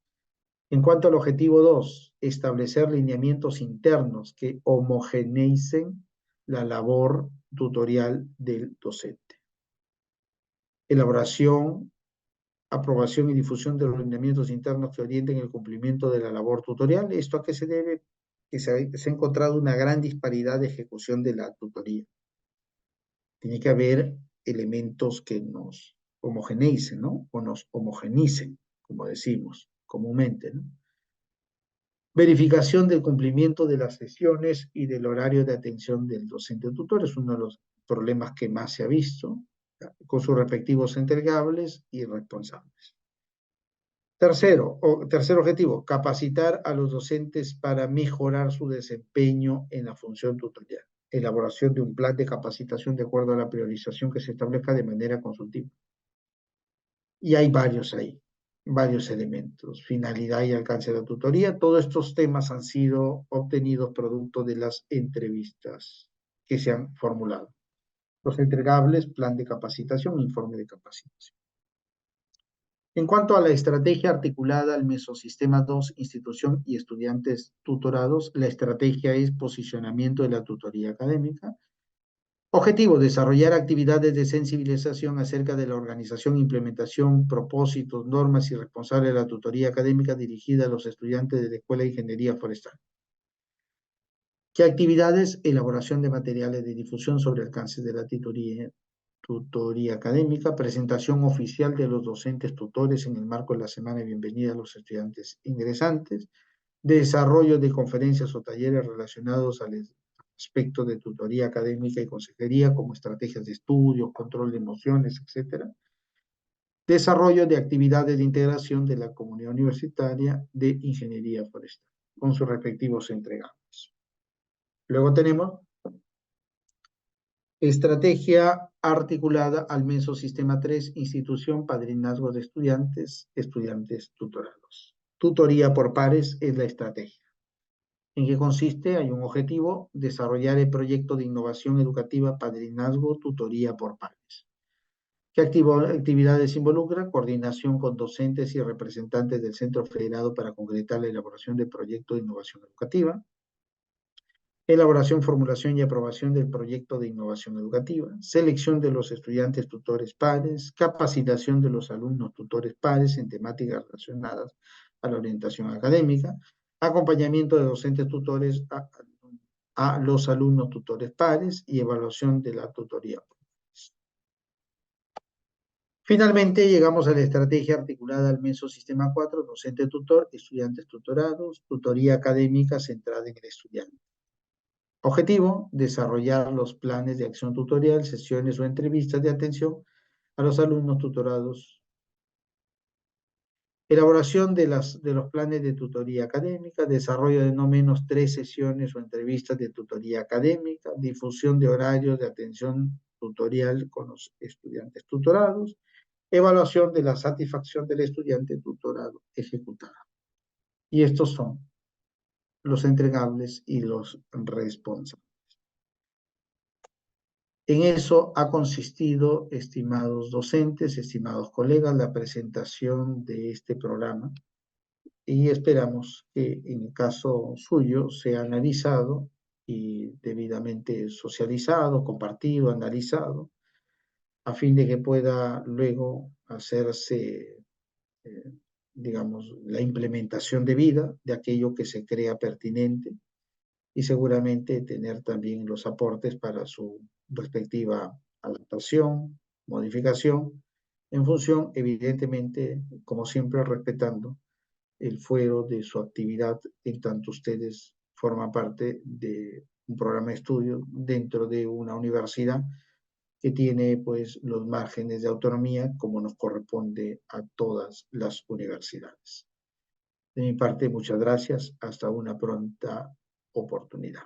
En cuanto al objetivo 2, establecer lineamientos internos que homogeneicen la labor tutorial del docente. Elaboración, aprobación y difusión de los lineamientos internos que orienten el cumplimiento de la labor tutorial. ¿Esto a qué se debe? Que se ha encontrado una gran disparidad de ejecución de la tutoría. Tiene que haber elementos que nos homogeneicen, ¿no? O nos homogenicen, como decimos comúnmente, ¿no? Verificación del cumplimiento de las sesiones y del horario de atención del docente tutor es uno de los problemas que más se ha visto, con sus respectivos entregables y responsables. Tercer objetivo, capacitar a los docentes para mejorar su desempeño en la función tutorial. Elaboración de un plan de capacitación de acuerdo a la priorización que se establezca de manera consultiva. Y hay varios ahí, varios elementos. Finalidad y alcance de la tutoría. Todos estos temas han sido obtenidos producto de las entrevistas que se han formulado. Los entregables, plan de capacitación, informe de capacitación. En cuanto a la estrategia articulada al Mesosistema 2, institución y estudiantes tutorados, la estrategia es posicionamiento de la tutoría académica. Objetivo, desarrollar actividades de sensibilización acerca de la organización, implementación, propósitos, normas y responsables de la tutoría académica dirigida a los estudiantes de la Escuela de Ingeniería Forestal. ¿Qué actividades? Elaboración de materiales de difusión sobre alcances de la tutoría académica, presentación oficial de los docentes tutores en el marco de la semana de bienvenida a los estudiantes ingresantes, desarrollo de conferencias o talleres relacionados al aspecto de tutoría académica y consejería, como estrategias de estudio, control de emociones, etc. Desarrollo de actividades de integración de la comunidad universitaria de ingeniería forestal, con sus respectivos entregables. Luego tenemos estrategia articulada al Mesosistema 3, institución, padrinazgo de estudiantes, estudiantes tutorados. Tutoría por pares es la estrategia. ¿En qué consiste? Hay un objetivo, desarrollar el proyecto de innovación educativa, padrinazgo, tutoría por pares. ¿Qué actividades involucra? Coordinación con docentes y representantes del Centro Federado para concretar la elaboración del proyecto de innovación educativa. Elaboración, formulación y aprobación del proyecto de innovación educativa. Selección de los estudiantes tutores pares. Capacitación de los alumnos tutores pares en temáticas relacionadas a la orientación académica. Acompañamiento de docentes tutores a los alumnos tutores pares y evaluación de la tutoría. Finalmente, llegamos a la estrategia articulada al Mesosistema 4, docente tutor, estudiantes tutorados, tutoría académica centrada en el estudiante. Objetivo, desarrollar los planes de acción tutorial, sesiones o entrevistas de atención a los alumnos tutorados. Elaboración de los planes de tutoría académica, desarrollo de no menos 3 sesiones o entrevistas de tutoría académica, difusión de horarios de atención tutorial con los estudiantes tutorados, evaluación de la satisfacción del estudiante tutorado ejecutada. Y estos son los entregables y los responsables. En eso ha consistido, estimados docentes, estimados colegas, la presentación de este programa y esperamos que en el caso suyo sea analizado y debidamente socializado, compartido, analizado, a fin de que pueda luego hacerse, digamos, la implementación debida de aquello que se crea pertinente y seguramente tener también los aportes para su respectiva adaptación, modificación, en función, evidentemente, como siempre, respetando el fuero de su actividad, en tanto ustedes forman parte de un programa de estudio dentro de una universidad que tiene pues los márgenes de autonomía como nos corresponde a todas las universidades. De mi parte, muchas gracias. Hasta una pronta oportunidad.